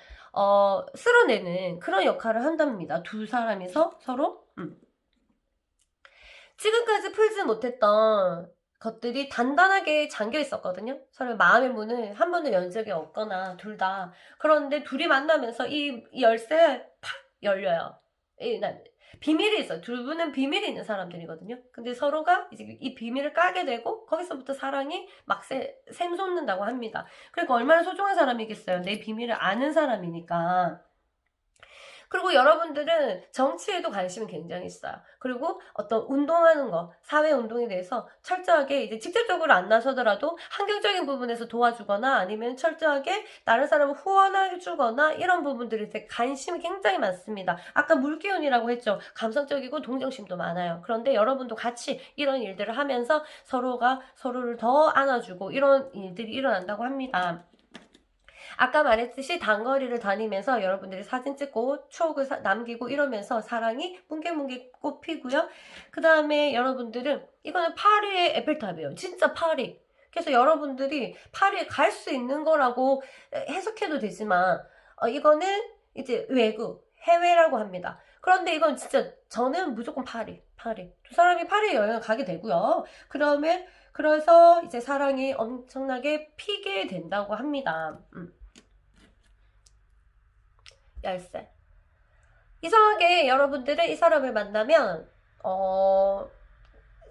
쓸어내는 그런 역할을 한답니다. 두 사람이서 서로. 지금까지 풀지 못했던 것들이 단단하게 잠겨 있었거든요. 서로 마음의 문을 한 번도 연 적이 없거나 둘 다. 그런데 둘이 만나면서 이 열쇠가 팍 열려요. 비밀이 있어요. 두 분은 비밀이 있는 사람들이거든요. 근데 서로가 이제 이 비밀을 까게 되고 거기서부터 사랑이 막 샘솟는다고 합니다. 그러니까 얼마나 소중한 사람이겠어요. 내 비밀을 아는 사람이니까. 그리고 여러분들은 정치에도 관심이 굉장히 있어요. 그리고 어떤 운동하는 거, 사회 운동에 대해서 철저하게 이제 직접적으로 안 나서더라도 환경적인 부분에서 도와주거나 아니면 철저하게 다른 사람을 후원해주거나 이런 부분들에 대해 관심이 굉장히 많습니다. 아까 물기운이라고 했죠. 감성적이고 동정심도 많아요. 그런데 여러분도 같이 이런 일들을 하면서 서로가 서로를 더 안아주고 이런 일들이 일어난다고 합니다. 아까 말했듯이 단거리를 다니면서 여러분들이 사진 찍고 추억을 남기고 이러면서 사랑이 뭉게뭉게 꽃피고요. 그 다음에 여러분들은 이거는 파리의 에펠탑이에요. 진짜 파리. 그래서 여러분들이 파리에 갈 수 있는 거라고 해석해도 되지만 이거는 이제 외국, 해외라고 합니다. 그런데 이건 진짜 저는 무조건 파리. 두 사람이 파리에 여행을 가게 되고요. 그래서 이제 사랑이 엄청나게 피게 된다고 합니다. 열쇠. 이상하게 여러분들은 이 사람을 만나면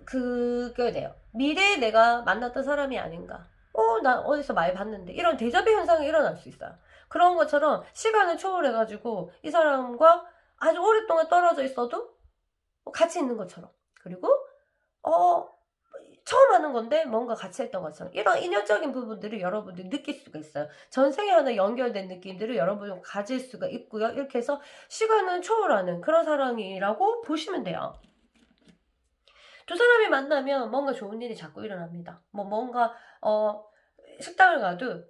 그게 돼요. 미래에 내가 만났던 사람이 아닌가. 나 어디서 많이 봤는데. 이런 데자뷰 현상이 일어날 수 있어요. 그런 것처럼 시간을 초월해가지고 이 사람과 아주 오랫동안 떨어져 있어도 같이 있는 것처럼. 그리고 처음 하는 건데 뭔가 같이 했던 것처럼 이런 인연적인 부분들을 여러분들이 느낄 수가 있어요. 전생에 하나 연결된 느낌들을 여러분이 가질 수가 있고요. 이렇게 해서 시간은 초월하는 그런 사랑이라고 보시면 돼요. 두 사람이 만나면 뭔가 좋은 일이 자꾸 일어납니다. 뭔가 식당을 가도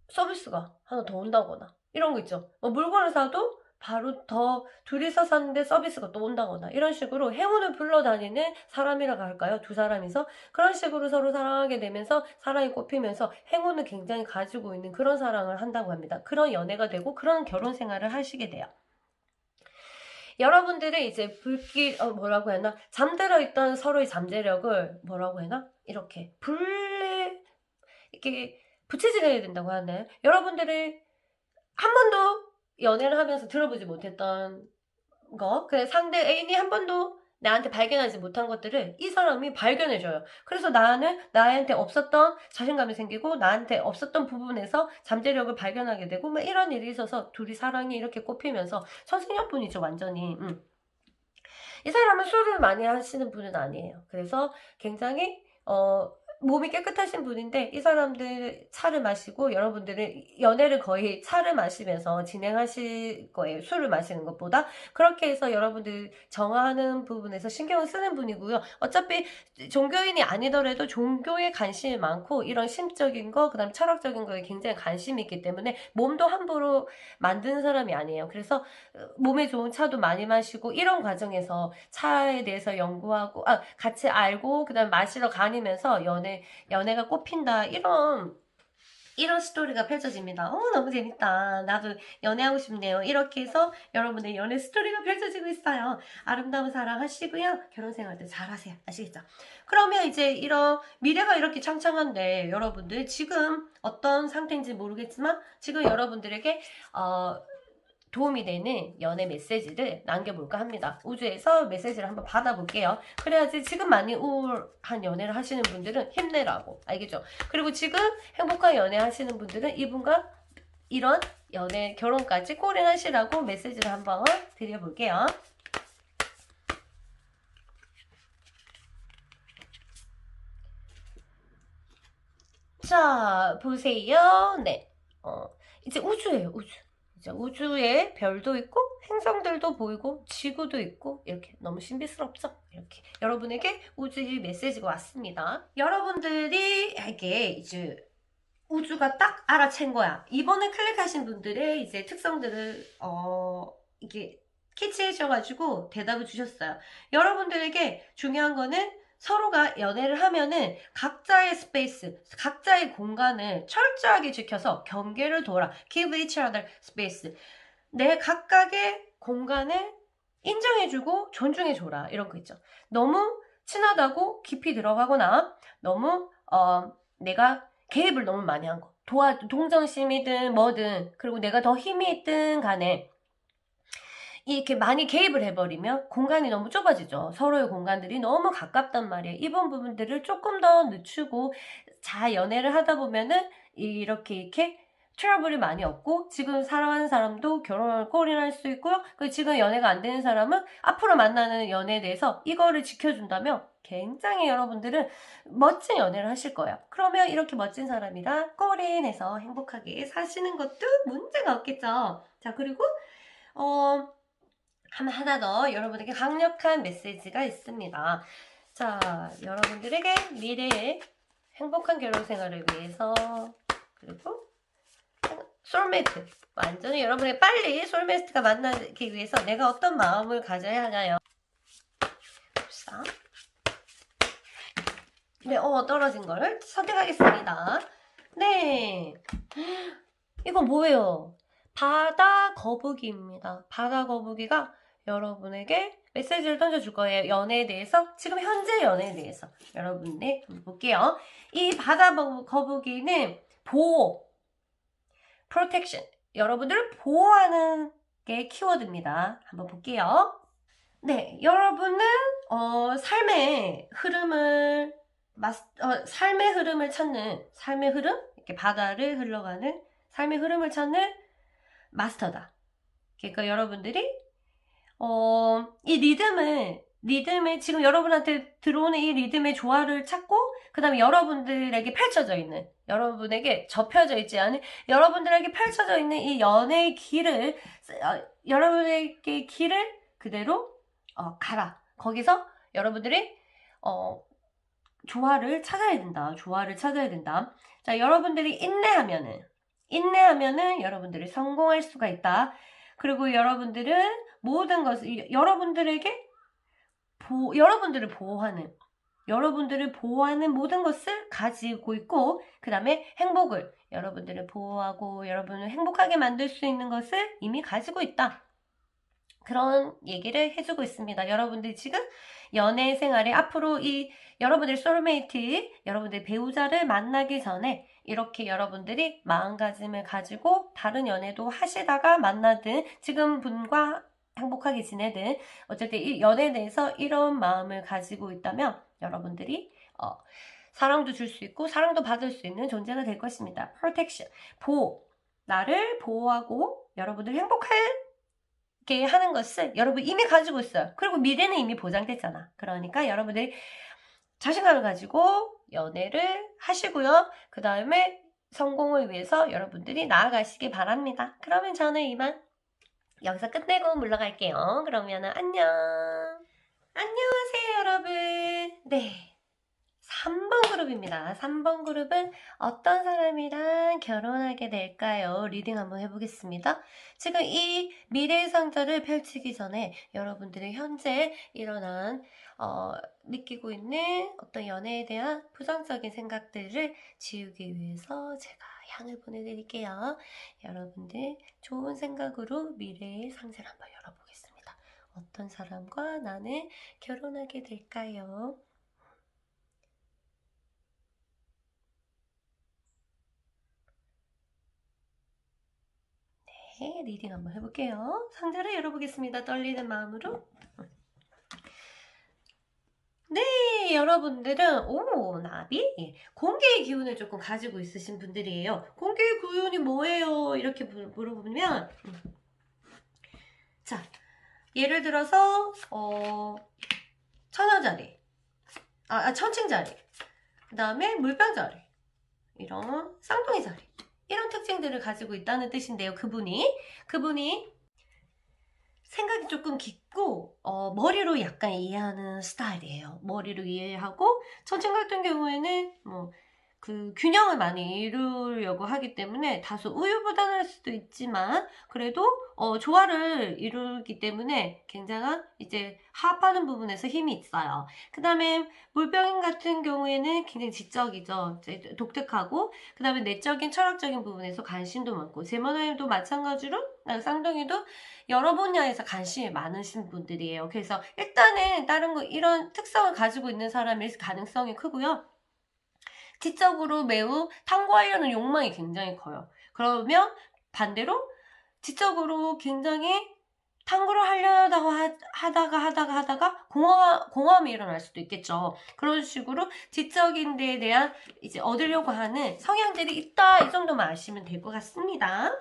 서비스가 하나 더 온다거나 이런 거 있죠. 물건을 사도 바로 더 둘이서 샀는데 서비스가 또 온다거나 이런 식으로 행운을 불러다니는 사람이라고 할까요? 두 사람이서 그런 식으로 서로 사랑하게 되면서 사랑이 꽃피면서 행운을 굉장히 가지고 있는 그런 사랑을 한다고 합니다. 그런 연애가 되고 그런 결혼 생활을 하시게 돼요. 여러분들은 이제 뭐라고 해나 잠들어 있던 서로의 잠재력을 뭐라고 해나 이렇게 이렇게 부채질해야 된다고 하나요? 여러분들이 한 번도 연애를 하면서 들어보지 못했던 거, 그 상대 애인이 한 번도 나한테 발견하지 못한 것들을 이 사람이 발견해줘요. 그래서 나한테 없었던 자신감이 생기고 나한테 없었던 부분에서 잠재력을 발견하게 되고 뭐 이런 일이 있어서 둘이 사랑이 이렇게 꽃피면서 천생연분이죠, 완전히. 이 사람은 술을 많이 하시는 분은 아니에요. 그래서 굉장히 몸이 깨끗하신 분인데 이 사람들 차를 마시고 여러분들은 연애를 거의 차를 마시면서 진행하실 거예요. 술을 마시는 것보다. 그렇게 해서 여러분들 정하는 부분에서 신경을 쓰는 분이고요. 어차피 종교인이 아니더라도 종교에 관심이 많고 이런 심적인 거 그다음에 철학적인 거에 굉장히 관심이 있기 때문에 몸도 함부로 만드는 사람이 아니에요. 그래서 몸에 좋은 차도 많이 마시고 이런 과정에서 차에 대해서 연구하고 같이 알고 그다음에 마시러 다니면서 연애가 꽃핀다 이런 스토리가 펼쳐집니다. 너무 재밌다. 나도 연애하고 싶네요. 이렇게 해서 여러분의 연애 스토리가 펼쳐지고 있어요. 아름다운 사랑 하시고요. 결혼 생활도 잘하세요. 아시겠죠? 그러면 이제 이런 미래가 이렇게 창창한데 여러분들 지금 어떤 상태인지 모르겠지만 지금 여러분들에게 도움이 되는 연애 메시지를 남겨볼까 합니다. 우주에서 메시지를 한번 받아볼게요. 그래야지 지금 많이 우울한 연애를 하시는 분들은 힘내라고. 알겠죠? 그리고 지금 행복한 연애 하시는 분들은 이분과 이런 연애, 결혼까지 꼬링하시라고 메시지를 한번 드려볼게요. 자, 보세요. 네. 이제 우주예요, 우주. 우주에 별도 있고 행성들도 보이고 지구도 있고 이렇게 너무 신비스럽죠? 이렇게 여러분에게 우주의 메시지가 왔습니다. 여러분들에게 이제 우주가 딱 알아챈 거야. 이번에 클릭하신 분들의 이제 특성들을 이게 캐치해셔가지고 대답을 주셨어요. 여러분들에게 중요한 거는 서로가 연애를 하면은 각자의 스페이스, 각자의 공간을 철저하게 지켜서 경계를 둬라. Give each other space. 내 각각의 공간을 인정해주고 존중해줘라. 이런 거 있죠. 너무 친하다고 깊이 들어가거나 너무 내가 개입을 너무 많이 한 거. 동정심이든 뭐든 그리고 내가 더 힘이 있든 간에 이렇게 많이 개입을 해버리면 공간이 너무 좁아지죠. 서로의 공간들이 너무 가깝단 말이에요. 이번 부분들을 조금 더 늦추고 잘 연애를 하다 보면은 이렇게 트러블이 많이 없고 지금 사랑하는 사람도 결혼을 꼴이할 수 있고요. 그리고 지금 연애가 안 되는 사람은 앞으로 만나는 연애에 대해서 이거를 지켜준다면 굉장히 여러분들은 멋진 연애를 하실 거예요. 그러면 이렇게 멋진 사람이랑 꼴인해서 행복하게 사시는 것도 문제가 없겠죠. 자, 그리고 하나 더 여러분에게 강력한 메시지가 있습니다. 자, 여러분들에게 미래의 행복한 결혼 생활을 위해서, 그리고 솔메이트, 완전히 여러분이 빨리 솔메이트가 만나기 위해서 내가 어떤 마음을 가져야 하나요? 봅시다. 네, 떨어진 거를 선택하겠습니다. 네, 이거 뭐예요? 바다 거북이입니다. 바다 거북이가 여러분에게 메시지를 던져줄 거예요. 연애에 대해서, 지금 현재 연애에 대해서. 여러분들 한번 볼게요. 이 바다 거북이는 보호, protection, 여러분들을 보호하는 게 키워드입니다. 한번 볼게요. 네, 여러분은 삶의 흐름을 찾는 이렇게 바다를 흘러가는 삶의 흐름을 찾는 마스터다. 그러니까 여러분들이 이 리듬을 지금 여러분한테 들어오는 이 리듬의 조화를 찾고, 그 다음에 여러분들에게 펼쳐져 있는, 여러분에게 접혀져 있지 않은, 여러분들에게 펼쳐져 있는 이 연애의 길을, 여러분에게 길을 그대로 가라. 거기서 여러분들이 조화를 찾아야 된다. 자, 여러분들이 인내하면은 여러분들이 성공할 수가 있다. 그리고 여러분들은 모든 것을 여러분들을 보호하는 모든 것을 가지고 있고, 그 다음에 행복을, 여러분들을 보호하고 여러분을 행복하게 만들 수 있는 것을 이미 가지고 있다. 그런 얘기를 해주고 있습니다. 여러분들 지금 연애 생활에 앞으로 여러분들 소울메이트, 여러분들 배우자를 만나기 전에 이렇게 여러분들이 마음가짐을 가지고 다른 연애도 하시다가 만나든 지금 분과 행복하게 지내든 어쨌든 이 연애에 대해서 이런 마음을 가지고 있다면 여러분들이 사랑도 줄 수 있고 사랑도 받을 수 있는 존재가 될 것입니다. protection, 나를 보호하고 여러분들 행복하게 하는 것을 여러분 이미 가지고 있어요. 그리고 미래는 이미 보장됐잖아. 그러니까 여러분들이 자신감을 가지고 연애를 하시고요. 그 다음에 성공을 위해서 여러분들이 나아가시기 바랍니다. 그러면 저는 이만 여기서 끝내고 물러갈게요. 그러면은 안녕하세요 여러분. 네, 3번 그룹입니다. 3번 그룹은 어떤 사람이랑 결혼하게 될까요? 리딩 한번 해보겠습니다. 지금 이 미래의 상자를 펼치기 전에 여러분들의 현재 일어난 느끼고 있는 어떤 연애에 대한 부정적인 생각들을 지우기 위해서 제가 향을 보내드릴게요. 여러분들 좋은 생각으로 미래의 상자를 한번 열어보겠습니다. 어떤 사람과 나는 결혼하게 될까요? 네, 리딩 한번 해볼게요. 상자를 열어보겠습니다. 떨리는 마음으로. 네, 여러분들은 나비? 공개의 기운을 조금 가지고 있으신 분들이에요. 공개의 기운이 뭐예요? 이렇게 물어보면 자, 예를 들어서 천여자리, 천칭자리, 그 다음에 물병자리, 이런 쌍둥이 자리, 이런 특징들을 가지고 있다는 뜻인데요. 그분이 생각이 조금 깊고 머리로 약간 이해하는 스타일이에요. 머리로 이해하고 천칭 같은 경우에는 그 균형을 많이 이루려고 하기 때문에 다소 우유부단할 수도 있지만 그래도 조화를 이루기 때문에 굉장한 이제 합하는 부분에서 힘이 있어요. 그 다음에 물병인 같은 경우에는 굉장히 지적이죠. 독특하고 그 다음에 내적인 철학적인 부분에서 관심도 많고 제모노에도 마찬가지로 쌍둥이도 여러 분야에서 관심이 많으신 분들이에요. 그래서 일단은 다른 거 이런 특성을 가지고 있는 사람일 가능성이 크고요. 지적으로 매우 탐구하려는 욕망이 굉장히 커요. 그러면 반대로 지적으로 굉장히 탐구를 하려다가 하다가 공허함이 일어날 수도 있겠죠. 그런 식으로 지적인 데에 대한 이제 얻으려고 하는 성향들이 있다, 이 정도만 아시면 될 것 같습니다.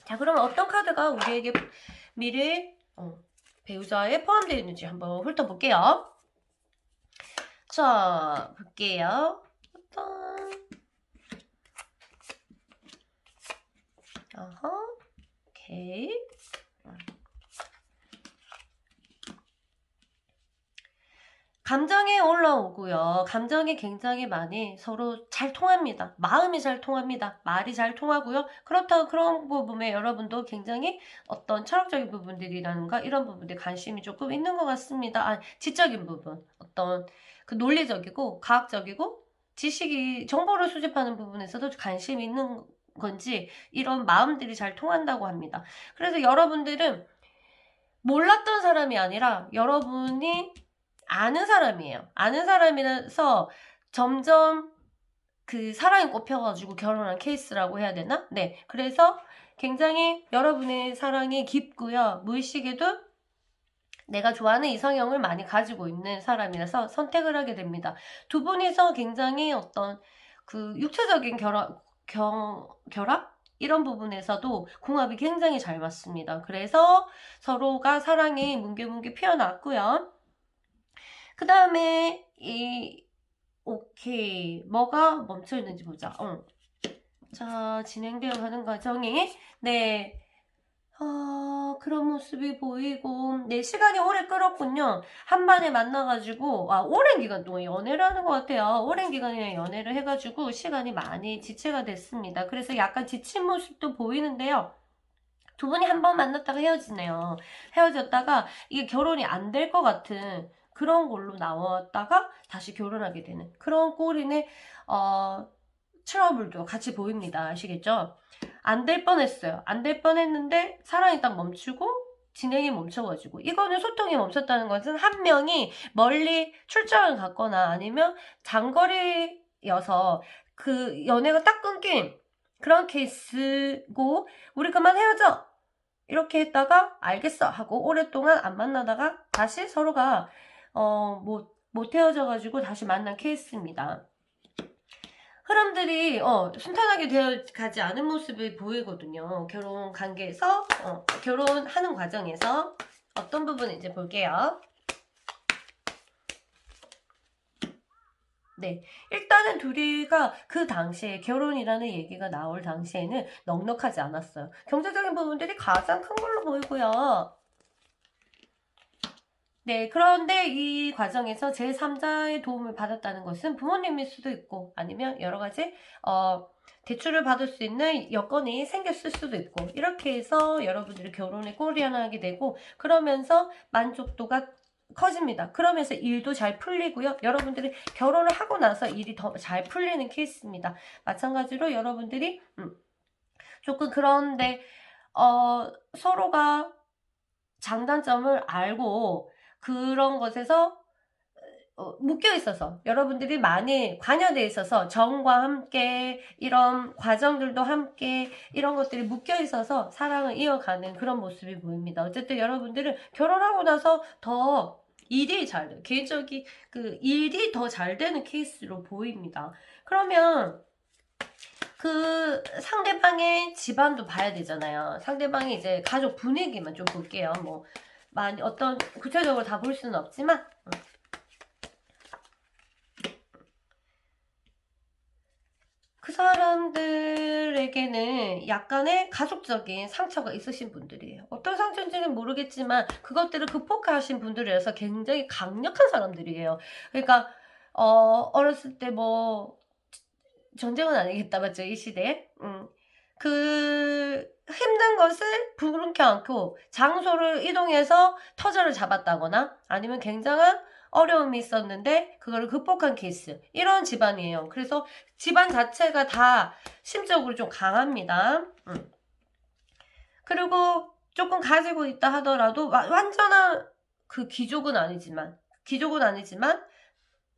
자, 그러면 어떤 카드가 우리에게 미래 배우자에 포함되어 있는지 한번 훑어볼게요. 자, 볼게요. 오케이. 감정이 올라오고요. 감정이 굉장히 많이 서로 잘 통합니다. 마음이 잘 통합니다. 말이 잘 통하고요. 그렇다고 그런 부분에 여러분도 굉장히 어떤 철학적인 부분들이라는가 이런 부분에 관심이 조금 있는 것 같습니다. 지적인 부분, 어떤 그 논리적이고 과학적이고 지식이 정보를 수집하는 부분에서도 관심이 있는 건지 이런 마음들이 잘 통한다고 합니다. 그래서 여러분들은 몰랐던 사람이 아니라 여러분이 아는 사람이에요. 아는 사람이라서 점점 그 사랑이 꼽혀가지고 결혼한 케이스라고 해야 되나? 네. 그래서 굉장히 여러분의 사랑이 깊고요. 무의식에도 내가 좋아하는 이상형을 많이 가지고 있는 사람이라서 선택을 하게 됩니다. 두 분이서 굉장히 어떤 그 육체적인 결합? 이런 부분에서도 궁합이 굉장히 잘 맞습니다. 그래서 서로가 사랑이 뭉게뭉게 피어났고요. 그 다음에 오케이, 뭐가 멈춰있는지 보자. 자, 진행되어 가는 과정이 네, 그런 모습이 보이고 네, 시간이 오래 끌었군요. 한 번에 만나가지고 오랜 기간 동안 연애를 하는 것 같아요. 오랜 기간에 연애를 해가지고 시간이 많이 지체가 됐습니다. 그래서 약간 지친 모습도 보이는데요. 두 분이 한 번 만났다가 헤어지네요. 헤어졌다가 이게 결혼이 안 될 것 같은 그런 걸로 나왔다가 다시 결혼하게 되는 그런 꼴이네. 트러블도 같이 보입니다. 아시겠죠? 안 될 뻔했어요. 안 될 뻔했는데 사랑이 딱 멈추고 진행이 멈춰가지고 이거는 소통이 멈췄다는 것은 한 명이 멀리 출장을 갔거나 아니면 장거리여서 그 연애가 딱 끊긴 그런 케이스고 우리 그만 헤어져 이렇게 했다가 알겠어 하고 오랫동안 안 만나다가 다시 서로가 못 헤어져가지고 다시 만난 케이스입니다. 흐름들이 순탄하게 되어 가지 않은 모습을 보이거든요. 결혼 관계에서 결혼하는 과정에서 어떤 부분인지 볼게요. 네, 일단은 둘이가 그 당시에 결혼이라는 얘기가 나올 당시에는 넉넉하지 않았어요. 경제적인 부분들이 가장 큰 걸로 보이고요. 네, 그런데 이 과정에서 제3자의 도움을 받았다는 것은 부모님일 수도 있고 아니면 여러 가지 대출을 받을 수 있는 여건이 생겼을 수도 있고 이렇게 해서 여러분들이 결혼에 꼬리하게 되고 그러면서 만족도가 커집니다. 그러면서 일도 잘 풀리고요. 여러분들이 결혼을 하고 나서 일이 더 잘 풀리는 케이스입니다. 마찬가지로 여러분들이 조금 그런데 서로가 장단점을 알고 그런 것에서 묶여 있어서 여러분들이 많이 관여되어 있어서 정과 함께 이런 과정들도 함께 이런 것들이 묶여 있어서 사랑을 이어가는 그런 모습이 보입니다. 어쨌든 여러분들은 결혼하고 나서 더 일이 잘 돼요. 개인적인 그 일이 더 잘 되는 케이스로 보입니다. 그러면 그 상대방의 집안도 봐야 되잖아요. 상대방의 이제 가족 분위기만 좀 볼게요. 뭐 많이 어떤 구체적으로 다 볼 수는 없지만 그 사람들에게는 약간의 가족적인 상처가 있으신 분들이에요. 어떤 상처인지는 모르겠지만 그것들을 극복하신 분들이라서 굉장히 강력한 사람들이에요. 그러니까 어렸을 때 뭐 전쟁은 아니겠다 맞죠? 이 시대에 그 힘든 것을 부르켜 안고 장소를 이동해서 터전을 잡았다거나 아니면 굉장한 어려움이 있었는데 그거를 극복한 케이스 이런 집안이에요. 그래서 집안 자체가 다 심적으로 좀 강합니다. 그리고 조금 가지고 있다 하더라도 완전한 그 귀족은 아니지만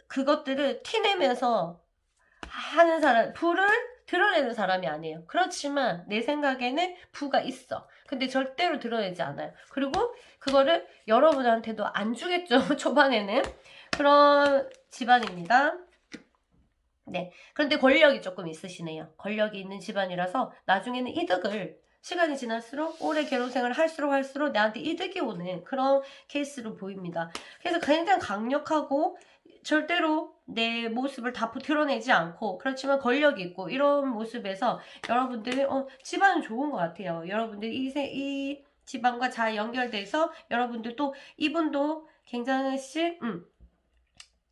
그것들을 티내면서 하는 사람, 부를 드러내는 사람이 아니에요. 그렇지만 내 생각에는 부가 있어. 근데 절대로 드러내지 않아요. 그리고 그거를 여러분한테도 안 주겠죠. 초반에는. 그런 집안입니다. 네. 그런데 권력이 조금 있으시네요. 권력이 있는 집안이라서 나중에는 이득을 시간이 지날수록 오래 결혼 생활을 할수록 나한테 이득이 오는 그런 케이스로 보입니다. 그래서 굉장히 강력하고 절대로 내 모습을 다 드러내지 않고 그렇지만 권력이 있고 이런 모습에서 여러분들 집안은 좋은 것 같아요. 여러분들 이 집안과 잘 연결돼서 여러분들 또 이분도 굉장히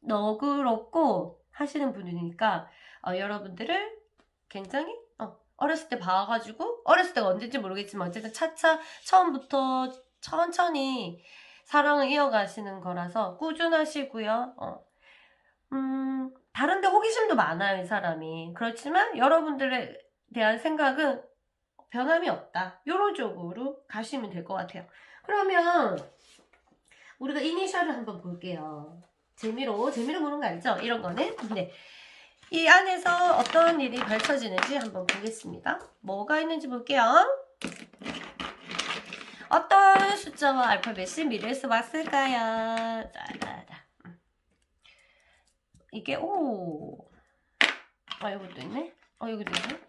너그럽고 하시는 분이니까 여러분들을 굉장히 어렸을 때 봐가지고 어렸을 때가 언제인지 모르겠지만 어쨌든 차차 처음부터 천천히 사랑을 이어가시는 거라서 꾸준하시고요. 다른데 호기심도 많아요, 이 사람이. 그렇지만 여러분들에 대한 생각은 변함이 없다. 요런 쪽으로 가시면 될 것 같아요. 그러면 우리가 이니셜을 한번 볼게요. 재미로 보는 거 알죠? 이런 거는. 네. 이 안에서 어떤 일이 펼쳐지는지 한번 보겠습니다. 뭐가 있는지 볼게요. 어떤 숫자와 알파벳이 미래에서 왔을까요? 짜자자. 이게 이것도 있네. 이것도 있네.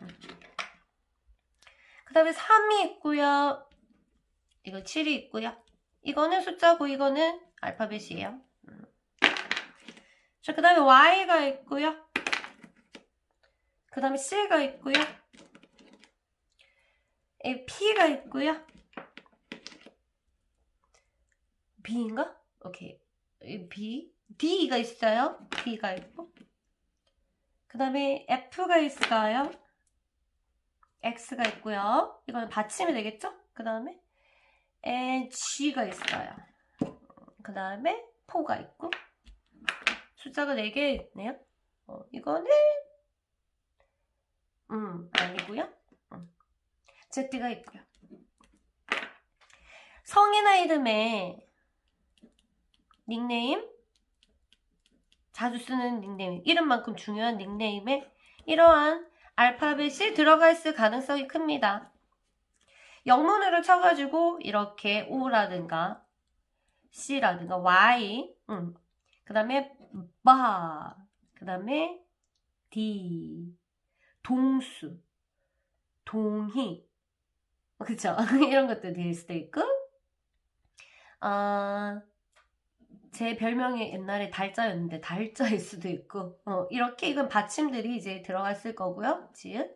그 다음에 3이 있고요. 이거 7이 있고요. 이거는 숫자고 이거는 알파벳이에요. 자, 그 다음에 Y가 있고요. 그 다음에 C가 있고요. P가 있고요. B인가? 오케이. D가 있어요. D가 있고. 그 다음에 F가 있어요. X가 있고요. 이거는 받침이 되겠죠? 그 다음에 G가 있어요. 그 다음에 4가 있고. 숫자가 4개 있네요. 이거는 아니고요. Z가 있고요. 성이나 이름에 닉네임, 자주 쓰는 닉네임, 이름만큼 중요한 닉네임에 이러한 알파벳이 들어가 있을 가능성이 큽니다. 영문으로 쳐가지고 이렇게 O라든가 C라든가 Y, 그 다음에 바, 그 다음에 D, 동수, 동희, 그쵸? 이런 것도 될 수도 있고, 제 별명이 옛날에 달자였는데 달자일 수도 있고, 이렇게 이건 받침들이 이제 들어갔을 거고요. 지읒,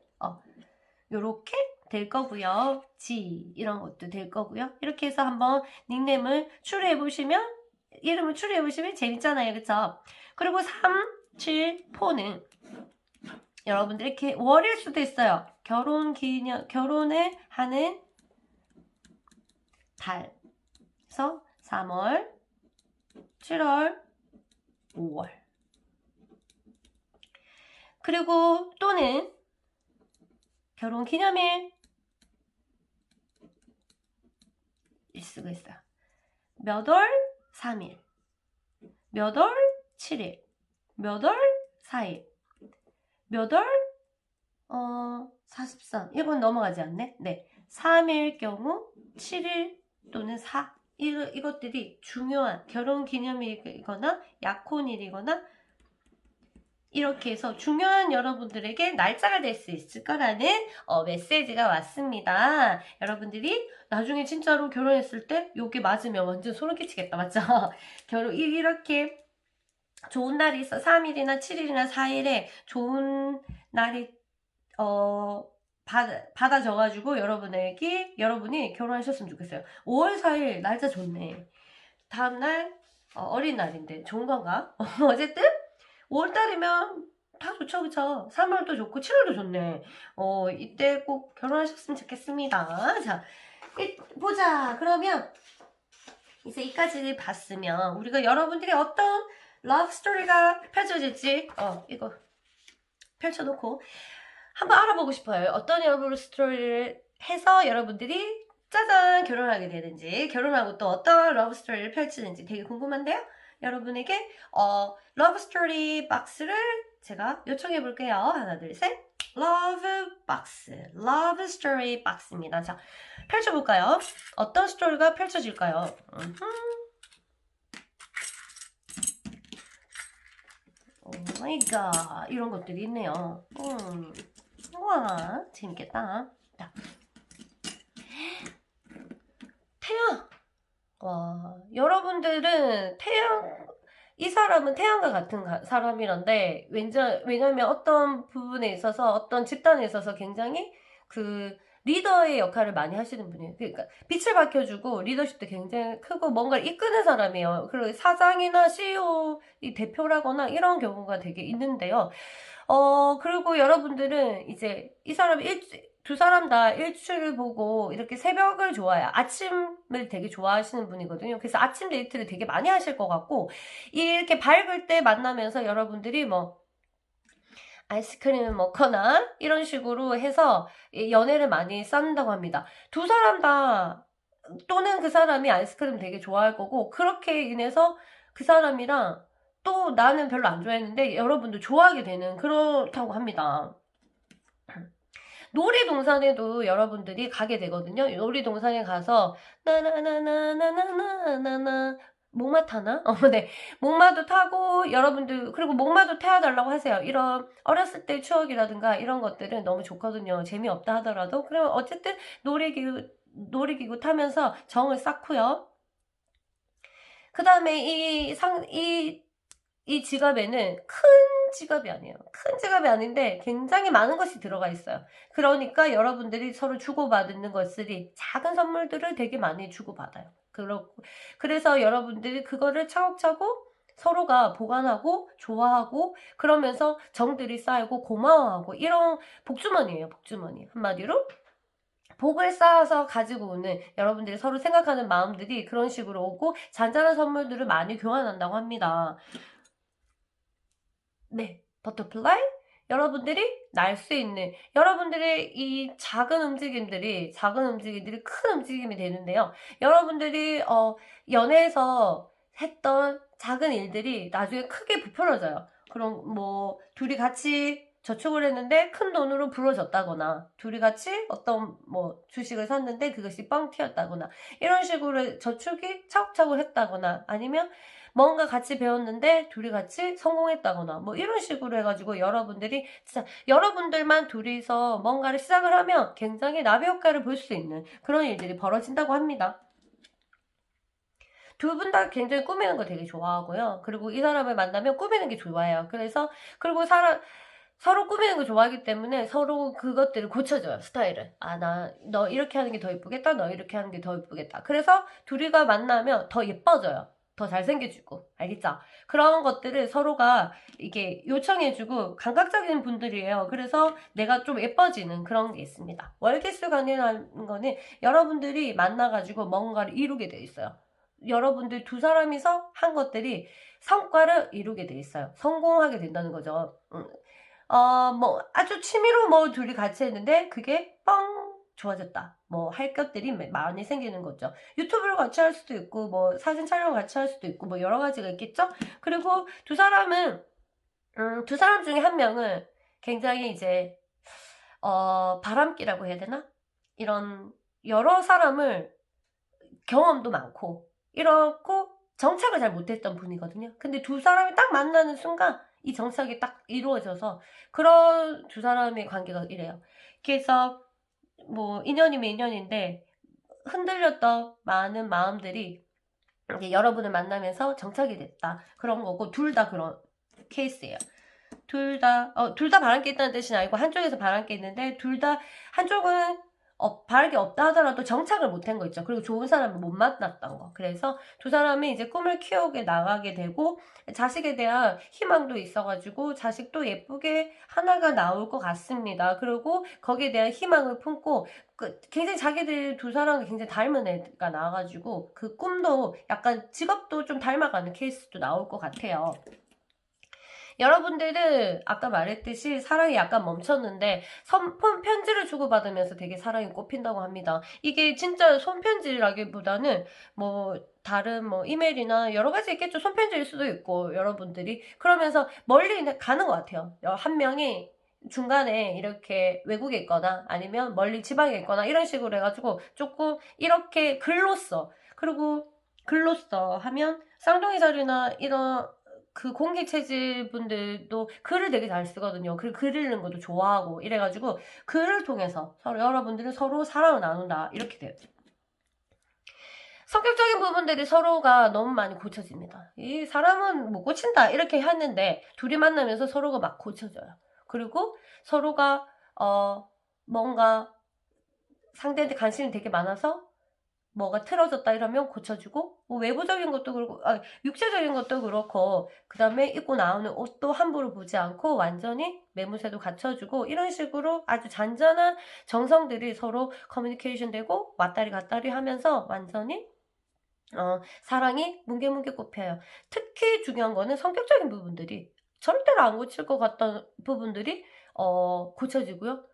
요렇게 될 거고요. 지, 이런 것도 될 거고요. 이렇게 해서 한번 닉네임을 추리해보시면, 이름을 추리해보시면 재밌잖아요. 그쵸? 그리고 3, 7, 4는 여러분들 이렇게 월일 수도 있어요. 결혼을 하는 달. 그래서 3월, 7월, 5월. 그리고 또는 결혼 기념일 일 수가 있어요. 몇 월 3일, 몇 월 7일, 몇 월 4일, 몇 월 43. 이건 넘어가지 않네. 네. 3일 경우 7일 또는 4. 이것들이 중요한 결혼 기념일이거나 약혼일이거나 이렇게 해서 중요한 여러분들에게 날짜가 될 수 있을 거라는 메시지가 왔습니다. 여러분들이 나중에 진짜로 결혼했을 때 요게 맞으면 완전 소름 끼치겠다. 맞죠? 이렇게 좋은 날이 있어. 3일이나 7일이나 4일에 좋은 날이 받아져가지고 여러분이 결혼하셨으면 좋겠어요. 5월 4일 날짜 좋네. 다음날 어린날인데 좋은 건가? 어쨌든 5월달이면 다 좋죠, 그쵸? 3월도 좋고 7월도 좋네. 이때 꼭 결혼하셨으면 좋겠습니다. 자, 보자. 그러면 이제 이까지 봤으면 우리가 여러분들이 어떤 러브 스토리가 펼쳐질지 이거 펼쳐놓고 한번 알아보고 싶어요. 어떤 러브 스토리를 해서 여러분들이 짜잔 결혼하게 되는지, 결혼하고 또 어떤 러브 스토리를 펼치는지 되게 궁금한데요. 여러분에게 러브 스토리 박스를 제가 요청해 볼게요. 하나, 둘, 셋. love box, love story box입니다. 자, 펼쳐볼까요? 어떤 스토리가 펼쳐질까요? 오 마이 갓, 이런 것들이 있네요. 우와, 재밌겠다. 자, 태양. 와, 여러분들은 이 사람은 태양과 같은 사람이란데, 왜냐면 어떤 부분에 있어서, 어떤 집단에 있어서 굉장히 리더의 역할을 많이 하시는 분이에요. 그러니까 빛을 밝혀주고 리더십도 굉장히 크고 뭔가를 이끄는 사람이에요. 그리고 사장이나 CEO, 이 대표라거나 이런 경우가 되게 있는데요. 그리고 여러분들은 이제 이 사람이 두 사람 다 일출을 보고 이렇게 새벽을 좋아해요. 아침을 되게 좋아하시는 분이거든요. 그래서 아침 데이트를 되게 많이 하실 것 같고, 이렇게 밝을 때 만나면서 여러분들이 뭐 아이스크림을 먹거나 이런 식으로 해서 연애를 많이 쌓는다고 합니다. 두 사람 다 또는 그 사람이 아이스크림 되게 좋아할 거고, 그렇게 인해서 그 사람이랑 또 나는 별로 안 좋아했는데 여러분도 좋아하게 되는, 그렇다고 합니다. 놀이동산에도 여러분들이 가게 되거든요. 놀이동산에 가서 나나나나나나나나 목마 타나? 네. 목마도 타고 여러분들, 그리고 목마도 태워달라고 하세요. 이런 어렸을 때 추억이라든가 이런 것들은 너무 좋거든요. 재미없다 하더라도. 그러면 어쨌든 놀이기구 타면서 정을 쌓고요. 그 다음에 이 지갑에는 큰 지갑이 아니에요. 큰 지갑이 아닌데 굉장히 많은 것이 들어가 있어요. 그러니까 여러분들이 서로 주고받는 것들이 작은 선물들을 되게 많이 주고받아요. 그래서 여러분들이 그거를 차곡차곡 서로가 보관하고 좋아하고 그러면서 정들이 쌓이고 고마워하고 이런 복주머니예요. 복주머니. 한마디로 복을 쌓아서 가지고 오는, 여러분들이 서로 생각하는 마음들이 그런 식으로 오고 잔잔한 선물들을 많이 교환한다고 합니다. 네, 버터플라이. 여러분들이 날 수 있는, 여러분들의 이 작은 움직임들이 큰 움직임이 되는데요. 여러분들이 연애에서 했던 작은 일들이 나중에 크게 부풀어져요. 그럼 뭐 둘이 같이 저축을 했는데 큰 돈으로 부러졌다거나, 둘이 같이 어떤 뭐 주식을 샀는데 그것이 뻥 튀었다거나, 이런 식으로 저축이 차곡차곡 했다거나, 아니면 뭔가 같이 배웠는데 둘이 같이 성공했다거나, 뭐 이런 식으로 해가지고 여러분들이 진짜 여러분들만 둘이서 뭔가를 시작을 하면 굉장히 나비 효과를 볼 수 있는 그런 일들이 벌어진다고 합니다. 두 분 다 굉장히 꾸미는 거 되게 좋아하고요. 그리고 이 사람을 만나면 꾸미는 게 좋아해요. 그리고 서로 꾸미는 거 좋아하기 때문에 서로 그것들을 고쳐줘요, 스타일을. 너 이렇게 하는 게 더 예쁘겠다, 너 이렇게 하는 게 더 예쁘겠다. 그래서 둘이가 만나면 더 예뻐져요. 더 잘생겨지고, 알겠죠? 그런 것들을 서로가 이게 요청해주고 감각적인 분들이에요. 그래서 내가 좀 예뻐지는 그런 게 있습니다. 월계수관이라는 거는 여러분들이 만나가지고 뭔가를 이루게 돼 있어요. 여러분들 두 사람이서 한 것들이 성과를 이루게 돼 있어요. 성공하게 된다는 거죠. 뭐 아주 취미로 뭐 둘이 같이 했는데 그게 뻥 좋아졌다. 뭐 할 것들이 많이 생기는 거죠. 유튜브를 같이 할 수도 있고 뭐 사진 촬영 같이 할 수도 있고 뭐 여러 가지가 있겠죠. 그리고 두 사람 중에 한 명은 굉장히 이제 바람기라고 해야 되나? 이런 여러 사람을 경험도 많고 이렇고 정착을 잘 못했던 분이거든요. 근데 두 사람이 딱 만나는 순간 이 정착이 딱 이루어져서 그런 두 사람의 관계가 이래요. 그래서 뭐 인연이면 인연인데 흔들렸던 많은 마음들이 이제 여러분을 만나면서 정착이 됐다. 그런 거고, 둘 다 그런 케이스예요. 둘 다 바람기 있다는 뜻이 아니고 한쪽에서 바람기 있는데 한쪽은 바랄 게 없다 하더라도 정착을 못한 거 있죠. 그리고 좋은 사람을 못 만났던 거. 그래서 두 사람이 이제 꿈을 키우게 나가게 되고 자식에 대한 희망도 있어가지고 자식도 예쁘게 하나가 나올 것 같습니다. 그리고 거기에 대한 희망을 품고 굉장히 자기들 두 사람이 굉장히 닮은 애가 나와가지고 그 꿈도 약간 직업도 좀 닮아가는 케이스도 나올 것 같아요. 여러분들은 아까 말했듯이 사랑이 약간 멈췄는데 편지를 주고받으면서 되게 사랑이 꽃핀다고 합니다. 이게 진짜 손편지라기보다는 뭐 다른 뭐 이메일이나 여러 가지 있겠죠. 손편지일 수도 있고 여러분들이 그러면서 멀리 가는 것 같아요. 한 명이 중간에 이렇게 외국에 있거나 아니면 멀리 지방에 있거나 이런 식으로 해가지고 조금 이렇게 글로써, 그리고 글로써 하면 쌍둥이 자리나 이런 그 공기 체질 분들도 글을 되게 잘 쓰거든요. 그리고 글 읽는 것도 좋아하고 이래가지고 글을 통해서 서로 여러분들은 서로 사랑을 나눈다 이렇게 돼요. 성격적인 부분들이 서로가 너무 많이 고쳐집니다. 이 사람은 못 고친다 이렇게 했는데 둘이 만나면서 서로가 막 고쳐져요. 그리고 서로가 뭔가 상대한테 관심이 되게 많아서 뭐가 틀어졌다 이러면 고쳐주고, 뭐 외부적인 것도 그렇고, 육체적인 것도 그렇고, 그 다음에 입고 나오는 옷도 함부로 보지 않고 완전히 매무새도 갖춰주고, 이런 식으로 아주 잔잔한 정성들이 서로 커뮤니케이션 되고 왔다리 갔다리 하면서 완전히 사랑이 뭉게뭉게 꼽혀요. 특히 중요한 거는 성격적인 부분들이 절대로 안 고칠 것 같던 부분들이 고쳐지고요.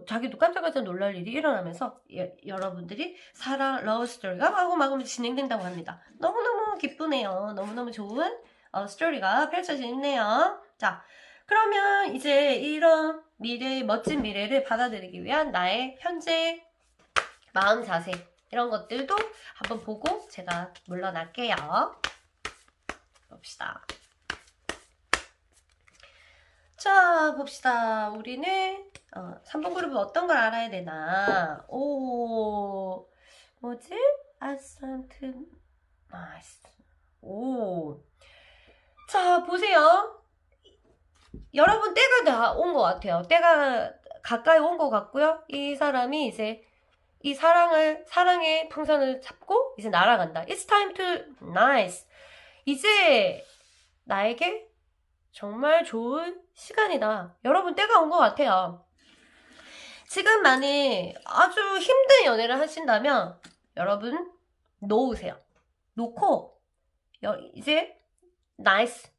자기도 깜짝깜짝 놀랄 일이 일어나면서 여러분들이 사랑 러브 스토리가 마구마구 진행된다고 합니다. 너무너무 기쁘네요. 너무너무 좋은 스토리가 펼쳐지네요. 자, 그러면 이제 이런 멋진 미래를 받아들이기 위한 나의 현재 마음 자세 이런 것들도 한번 보고 제가 물러날게요. 봅시다. 자, 봅시다. 우리는 3번 그룹은 어떤 걸 알아야 되나? 뭐지? 아산트 나이스. 자, 보세요. 여러분 때가 다 온 것 같아요. 때가 가까이 온 것 같고요. 이 사람이 이제 이 사랑의 풍선을 잡고 이제 날아간다. It's time to nice. 이제 나에게 정말 좋은 시간이다. 여러분 때가 온 것 같아요. 지금 만약 아주 힘든 연애를 하신다면 여러분 놓으세요. 놓고 이제 nice.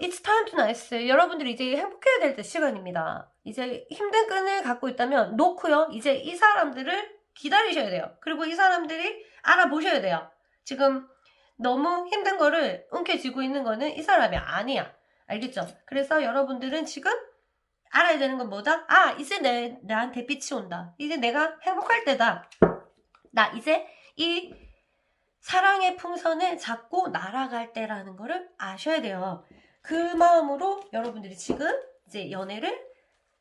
It's time to nice. 여러분들이 이제 행복해야 될 때 시간입니다. 이제 힘든 끈을 갖고 있다면 놓고요. 이제 이 사람들을 기다리셔야 돼요. 그리고 이 사람들이 알아보셔야 돼요. 지금 너무 힘든 거를 움켜쥐고 있는 거는 이 사람이 아니야. 알겠죠? 그래서 여러분들은 지금 알아야 되는 건 뭐다? 이제 나한테 빛이 온다. 이제 내가 행복할 때다. 나 이제 이 사랑의 풍선을 잡고 날아갈 때라는 거를 아셔야 돼요. 그 마음으로 여러분들이 지금 이제 연애를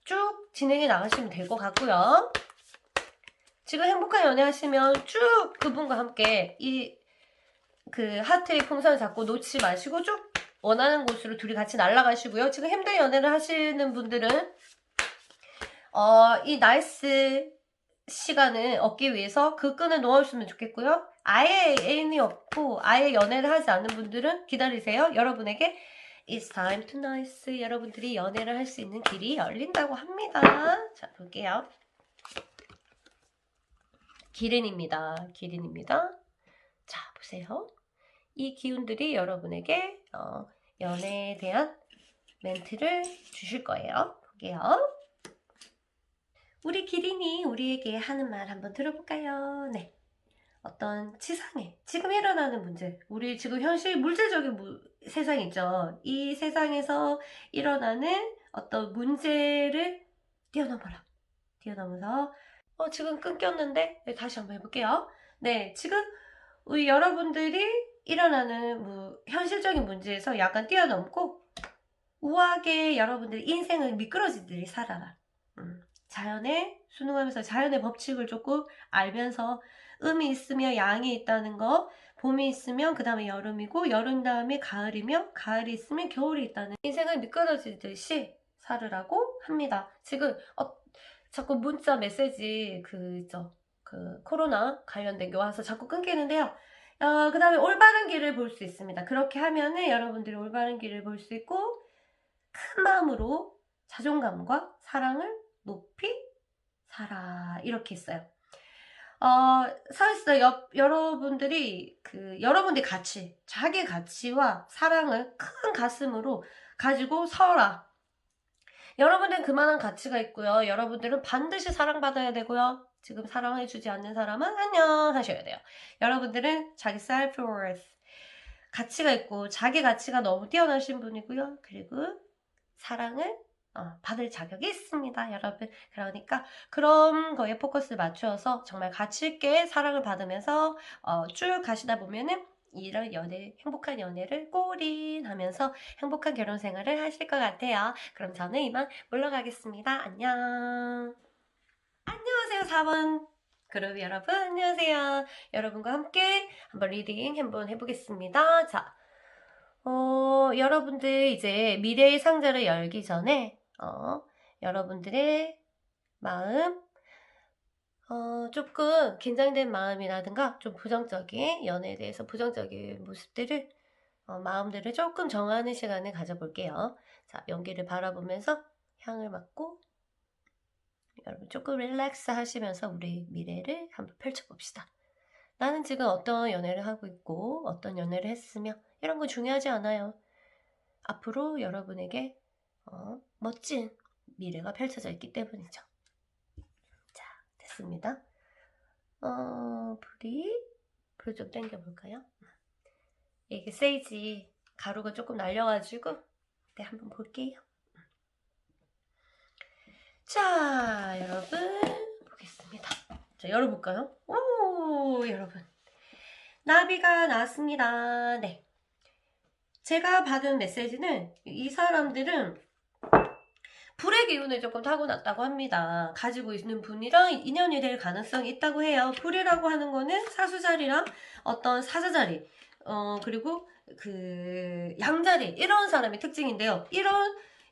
쭉 진행해 나가시면 될 것 같고요. 지금 행복한 연애 하시면 쭉 그분과 함께 그 하트의 풍선을 잡고 놓지 마시고 쭉 원하는 곳으로 둘이 같이 날아가시고요. 지금 힘든 연애를 하시는 분들은 이 나이스 시간을 얻기 위해서 그 끈을 놓아주시면 좋겠고요. 아예 애인이 없고 아예 연애를 하지 않는 분들은 기다리세요. 여러분에게 It's time to nice. 여러분들이 연애를 할 수 있는 길이 열린다고 합니다. 자, 볼게요. 기린입니다. 자, 보세요. 이 기운들이 여러분에게 연애에 대한 멘트를 주실 거예요. 볼게요. 우리 기린이 우리에게 하는 말 한번 들어볼까요? 네. 어떤 지상에 지금 일어나는 문제, 우리 지금 현실 물질적인 세상 있죠. 이 세상에서 일어나는 어떤 문제를 뛰어넘어서 지금 끊겼는데 네, 다시 한번 해볼게요. 네, 지금 우리 여러분들이 일어나는 현실적인 문제에서 약간 뛰어넘고 우아하게 여러분들의 인생을 미끄러지듯이 살아라. 자연에 순응하면서 자연의 법칙을 조금 알면서 음이 있으면 양이 있다는 거, 봄이 있으면 그 다음에 여름이고 여름 다음에 가을이며 가을이 있으면 겨울이 있다는 인생을 미끄러지듯이 살으라고 합니다. 지금 자꾸 문자 메시지 그 코로나 관련된 게 와서 자꾸 끊기는데요. 그 다음에 올바른 길을 볼 수 있습니다. 그렇게 하면은 여러분들이 올바른 길을 볼 수 있고 큰 마음으로 자존감과 사랑을 높이 살아 이렇게 있어요. 사실상 여러분들이 여러분들의 가치, 자기 가치와 사랑을 큰 가슴으로 가지고 서라. 여러분들은 그만한 가치가 있고요. 여러분들은 반드시 사랑받아야 되고요. 지금 사랑해주지 않는 사람은 안녕 하셔야 돼요. 여러분들은 자기 self-worth, 가치가 있고 자기 가치가 너무 뛰어나신 분이고요. 그리고 사랑을 받을 자격이 있습니다, 여러분. 그러니까 그런 거에 포커스를 맞추어서 정말 가치 있게 사랑을 받으면서 쭉 가시다 보면은 이런 행복한 연애를 꼬린하면서 행복한 결혼 생활을 하실 것 같아요. 그럼 저는 이만 물러가겠습니다. 안녕. 안녕하세요, 4번 그룹 여러분. 안녕하세요. 여러분과 함께 한번 리딩 한번 해보겠습니다. 자, 여러분들 이제 미래의 상자를 열기 전에 여러분들의 마음, 조금 긴장된 마음이라든가 좀 부정적인 연애에 대해서 부정적인 모습들을 마음들을 조금 정하는 시간을 가져볼게요. 자, 연기를 바라보면서 향을 맡고 여러분 조금 릴렉스 하시면서 우리 미래를 한번 펼쳐봅시다. 나는 지금 어떤 연애를 하고 있고 어떤 연애를 했으며 이런 거 중요하지 않아요. 앞으로 여러분에게 멋진 미래가 펼쳐져 있기 때문이죠. 자, 됐습니다. 불 좀 당겨볼까요? 이게 세이지 가루가 조금 날려가지고 네, 한번 볼게요. 자, 여러분 보겠습니다. 자, 열어볼까요? 오, 여러분 나비가 나왔습니다. 네, 제가 받은 메시지는 이 사람들은 불의 기운을 조금 타고났다고 합니다. 가지고 있는 분이랑 인연이 될 가능성이 있다고 해요. 불이라고 하는 거는 사수자리랑 어떤 사자자리, 그리고 그 양자리 이런 사람의 특징인데요.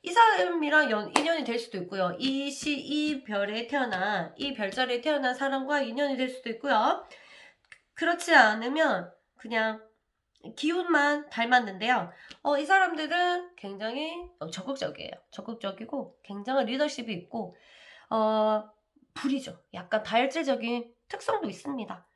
이 사람이랑 인연이 될 수도 있고요. 이 별에 태어난, 이 별자리에 태어난 사람과 인연이 될 수도 있고요. 그렇지 않으면 그냥 기운만 닮았는데요. 이 사람들은 굉장히 적극적이에요. 적극적이고 굉장한 리더십이 있고 불이죠. 약간 다혈질적인 특성도 있습니다.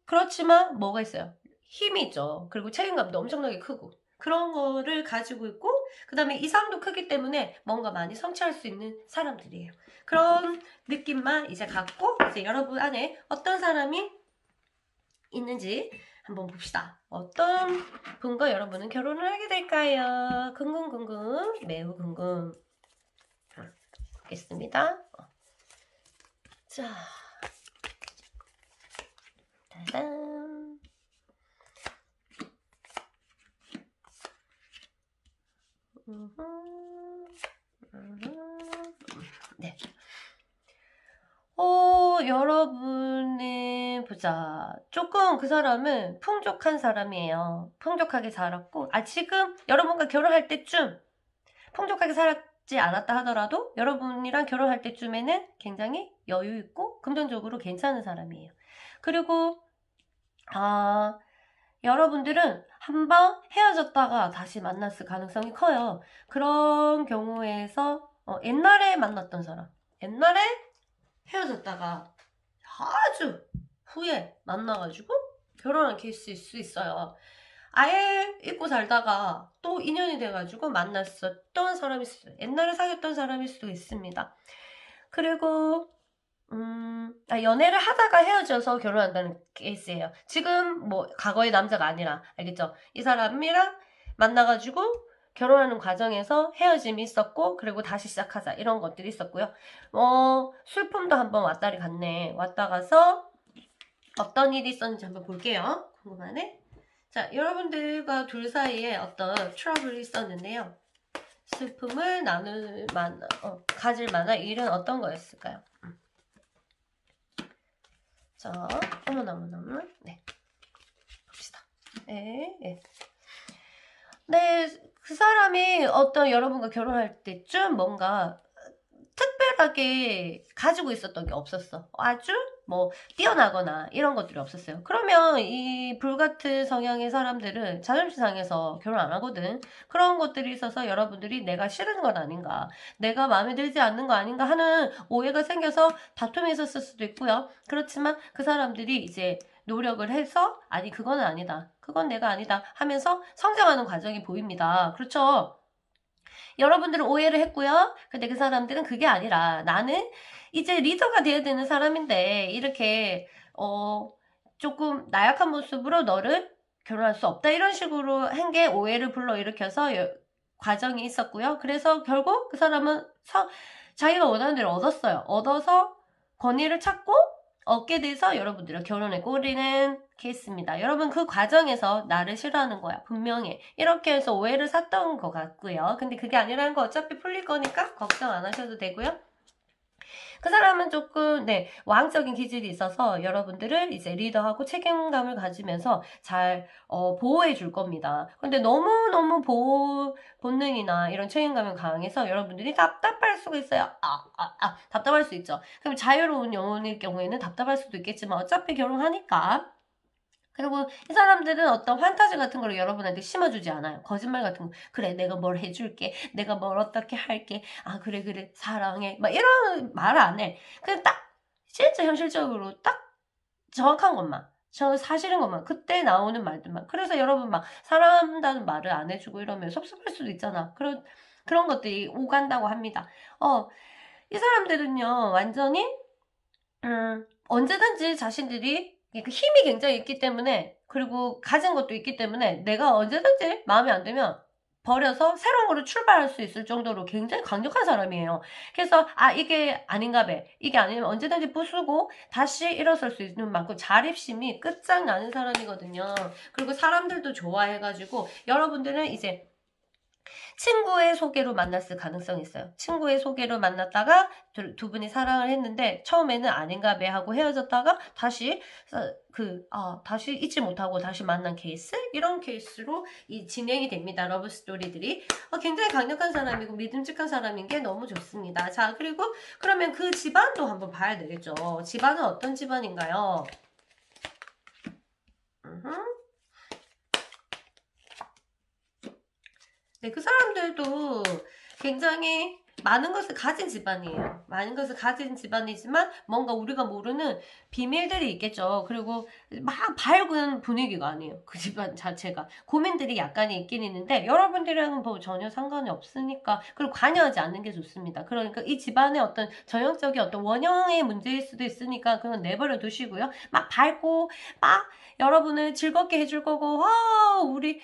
그렇지만 뭐가 있어요? 힘이 있죠. 그리고 책임감도 엄청나게 크고 그런 거를 가지고 있고 그 다음에 이상도 크기 때문에 뭔가 많이 성취할 수 있는 사람들이에요. 그런 느낌만 이제 갖고 이제 여러분 안에 어떤 사람이 있는지 한번 봅시다. 어떤 분과 여러분은 결혼을 하게 될까요? 궁금, 매우 궁금. 보겠습니다. 자, 짜잔. 네. 여러분은 보자. 조금 그 사람은 풍족한 사람이에요. 풍족하게 살았고 지금 여러분과 결혼할 때쯤 풍족하게 살았지 않았다 하더라도 여러분이랑 결혼할 때쯤에는 굉장히 여유 있고 금전적으로 괜찮은 사람이에요. 그리고 여러분들은 한번 헤어졌다가 다시 만났을 가능성이 커요. 그런 경우에서 옛날에 만났던 사람, 옛날에 헤어졌다가 아주 후에 만나가지고 결혼한 케이스일 수 있어요. 아예 잊고 살다가 또 인연이 돼가지고 만났었던 사람일 수도 있어요. 옛날에 사귀었던 사람일 수도 있습니다. 그리고 연애를 하다가 헤어져서 결혼한다는 케이스예요. 지금 뭐 과거의 남자가 아니라 알겠죠? 이 사람이랑 만나가지고 결혼하는 과정에서 헤어짐이 있었고 그리고 다시 시작하자 이런 것들이 있었고요. 슬픔도 한번 왔다리 갔네. 왔다 가서 어떤 일이 있었는지 한번 볼게요. 궁금하네. 자, 여러분들과 둘 사이에 어떤 트러블이 있었는데요. 슬픔을 가질 만한 일은 어떤 거였을까요? 자, 어머나. 네. 봅시다. 네, 그 사람이 여러분과 결혼할 때쯤 뭔가 특별하게 가지고 있었던 게 없었어. 아주 뛰어나거나 이런 것들이 없었어요. 그러면 이 불같은 성향의 사람들은 자존심 상해서 결혼 안 하거든. 그런 것들이 있어서 여러분들이 내가 싫은 건 아닌가, 내가 마음에 들지 않는 거 아닌가 하는 오해가 생겨서 다툼이 있었을 수도 있고요. 그렇지만 그 사람들이 이제 노력을 해서 그건 아니다, 그건 내가 아니다 하면서 성장하는 과정이 보입니다. 그렇죠? 여러분들은 오해를 했고요. 근데 그 사람들은 그게 아니라 나는 이제 리더가 돼야 되는 사람인데 이렇게 조금 나약한 모습으로 너를 결혼할 수 없다 이런 식으로 한 게 오해를 불러일으켜서 과정이 있었고요. 그래서 결국 그 사람은 자기가 원하는 대로 얻었어요. 얻어서 권위를 찾고 얻게 돼서 여러분들과 결혼에 꼬리는 케이스입니다. 여러분 그 과정에서 나를 싫어하는 거야. 분명해. 이렇게 해서 오해를 샀던 것 같고요. 근데 그게 아니라는 거 어차피 풀릴 거니까 걱정 안 하셔도 되고요. 그 사람은 조금 왕적인 기질이 있어서 여러분들을 이제 리더하고 책임감을 가지면서 잘 보호해 줄 겁니다. 근데 너무너무 보호 본능이나 이런 책임감이 강해서 여러분들이 답답할 수가 있어요. 답답할 수 있죠. 그럼 자유로운 영혼일 경우에는 답답할 수도 있겠지만 어차피 결혼하니까. 그리고 이 사람들은 어떤 판타지 같은 걸 여러분한테 심어주지 않아요. 거짓말 같은 거. 그래, 내가 뭘 해줄게. 내가 뭘 어떻게 할게. 그래, 사랑해. 막 이런 말 안 해. 그냥 딱, 진짜 현실적으로 딱 정확한 것만. 저 사실인 것만. 그때 나오는 말들만. 그래서 여러분 막 사랑한다는 말을 안 해주고 이러면 섭섭할 수도 있잖아. 그런 것들이 오간다고 합니다. 이 사람들은요, 완전히, 언제든지 자신들이 그 힘이 굉장히 있기 때문에 그리고 가진 것도 있기 때문에 내가 언제든지 마음에 안 들면 버려서 새로운 거로 출발할 수 있을 정도로 굉장히 강력한 사람이에요. 그래서 이게 아닌가 봐. 이게 아니면 언제든지 부수고 다시 일어설 수 있는 만큼 자립심이 끝장나는 사람이거든요. 그리고 사람들도 좋아해가지고 여러분들은 이제 친구의 소개로 만났을 가능성이 있어요. 친구의 소개로 만났다가 두 분이 사랑을 했는데 처음에는 아닌가 배 하고 헤어졌다가 다시 다시 잊지 못하고 다시 만난 케이스? 이런 케이스로 진행이 됩니다. 러브 스토리들이. 굉장히 강력한 사람이고 믿음직한 사람인 게 너무 좋습니다. 자, 그리고 그러면 그 집안도 한번 봐야 되겠죠. 집안은 어떤 집안인가요? 네, 그 사람들도 굉장히 많은 것을 가진 집안이에요. 많은 것을 가진 집안이지만 뭔가 우리가 모르는 비밀들이 있겠죠. 그리고 막 밝은 분위기가 아니에요. 그 집안 자체가. 고민들이 약간 있긴 있는데 여러분들이랑은 뭐 전혀 상관이 없으니까 그리고 관여하지 않는 게 좋습니다. 그러니까 이 집안의 어떤 전형적인 어떤 원형의 문제일 수도 있으니까 그건 내버려 두시고요. 막 밝고 막 여러분을 즐겁게 해줄 거고 우리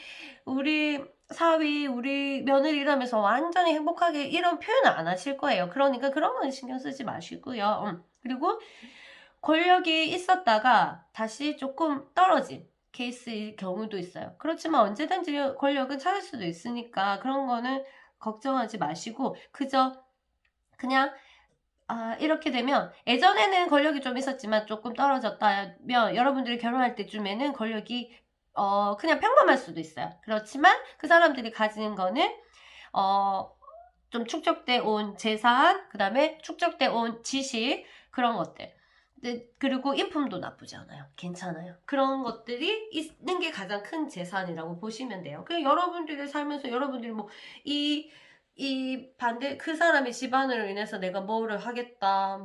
사위, 우리 며느리라면서 완전히 행복하게 이런 표현을 안 하실 거예요. 그러니까 그런 건 신경 쓰지 마시고요. 그리고 권력이 있었다가 다시 조금 떨어진 케이스의 경우도 있어요. 그렇지만 언제든지 권력은 찾을 수도 있으니까 그런 거는 걱정하지 마시고 그저 그냥 이렇게 되면 예전에는 권력이 좀 있었지만 조금 떨어졌다면 여러분들이 결혼할 때쯤에는 권력이 그냥 평범할 수도 있어요. 그렇지만 그 사람들이 가지는 거는 좀 축적돼 온 재산, 그 다음에 축적돼 온 지식 그런 것들. 그리고 인품도 나쁘지 않아요. 괜찮아요. 그런 것들이 있는 게 가장 큰 재산이라고 보시면 돼요. 그 여러분들이 살면서 여러분들이 그 사람의 집안으로 인해서 내가 뭐를 하겠다,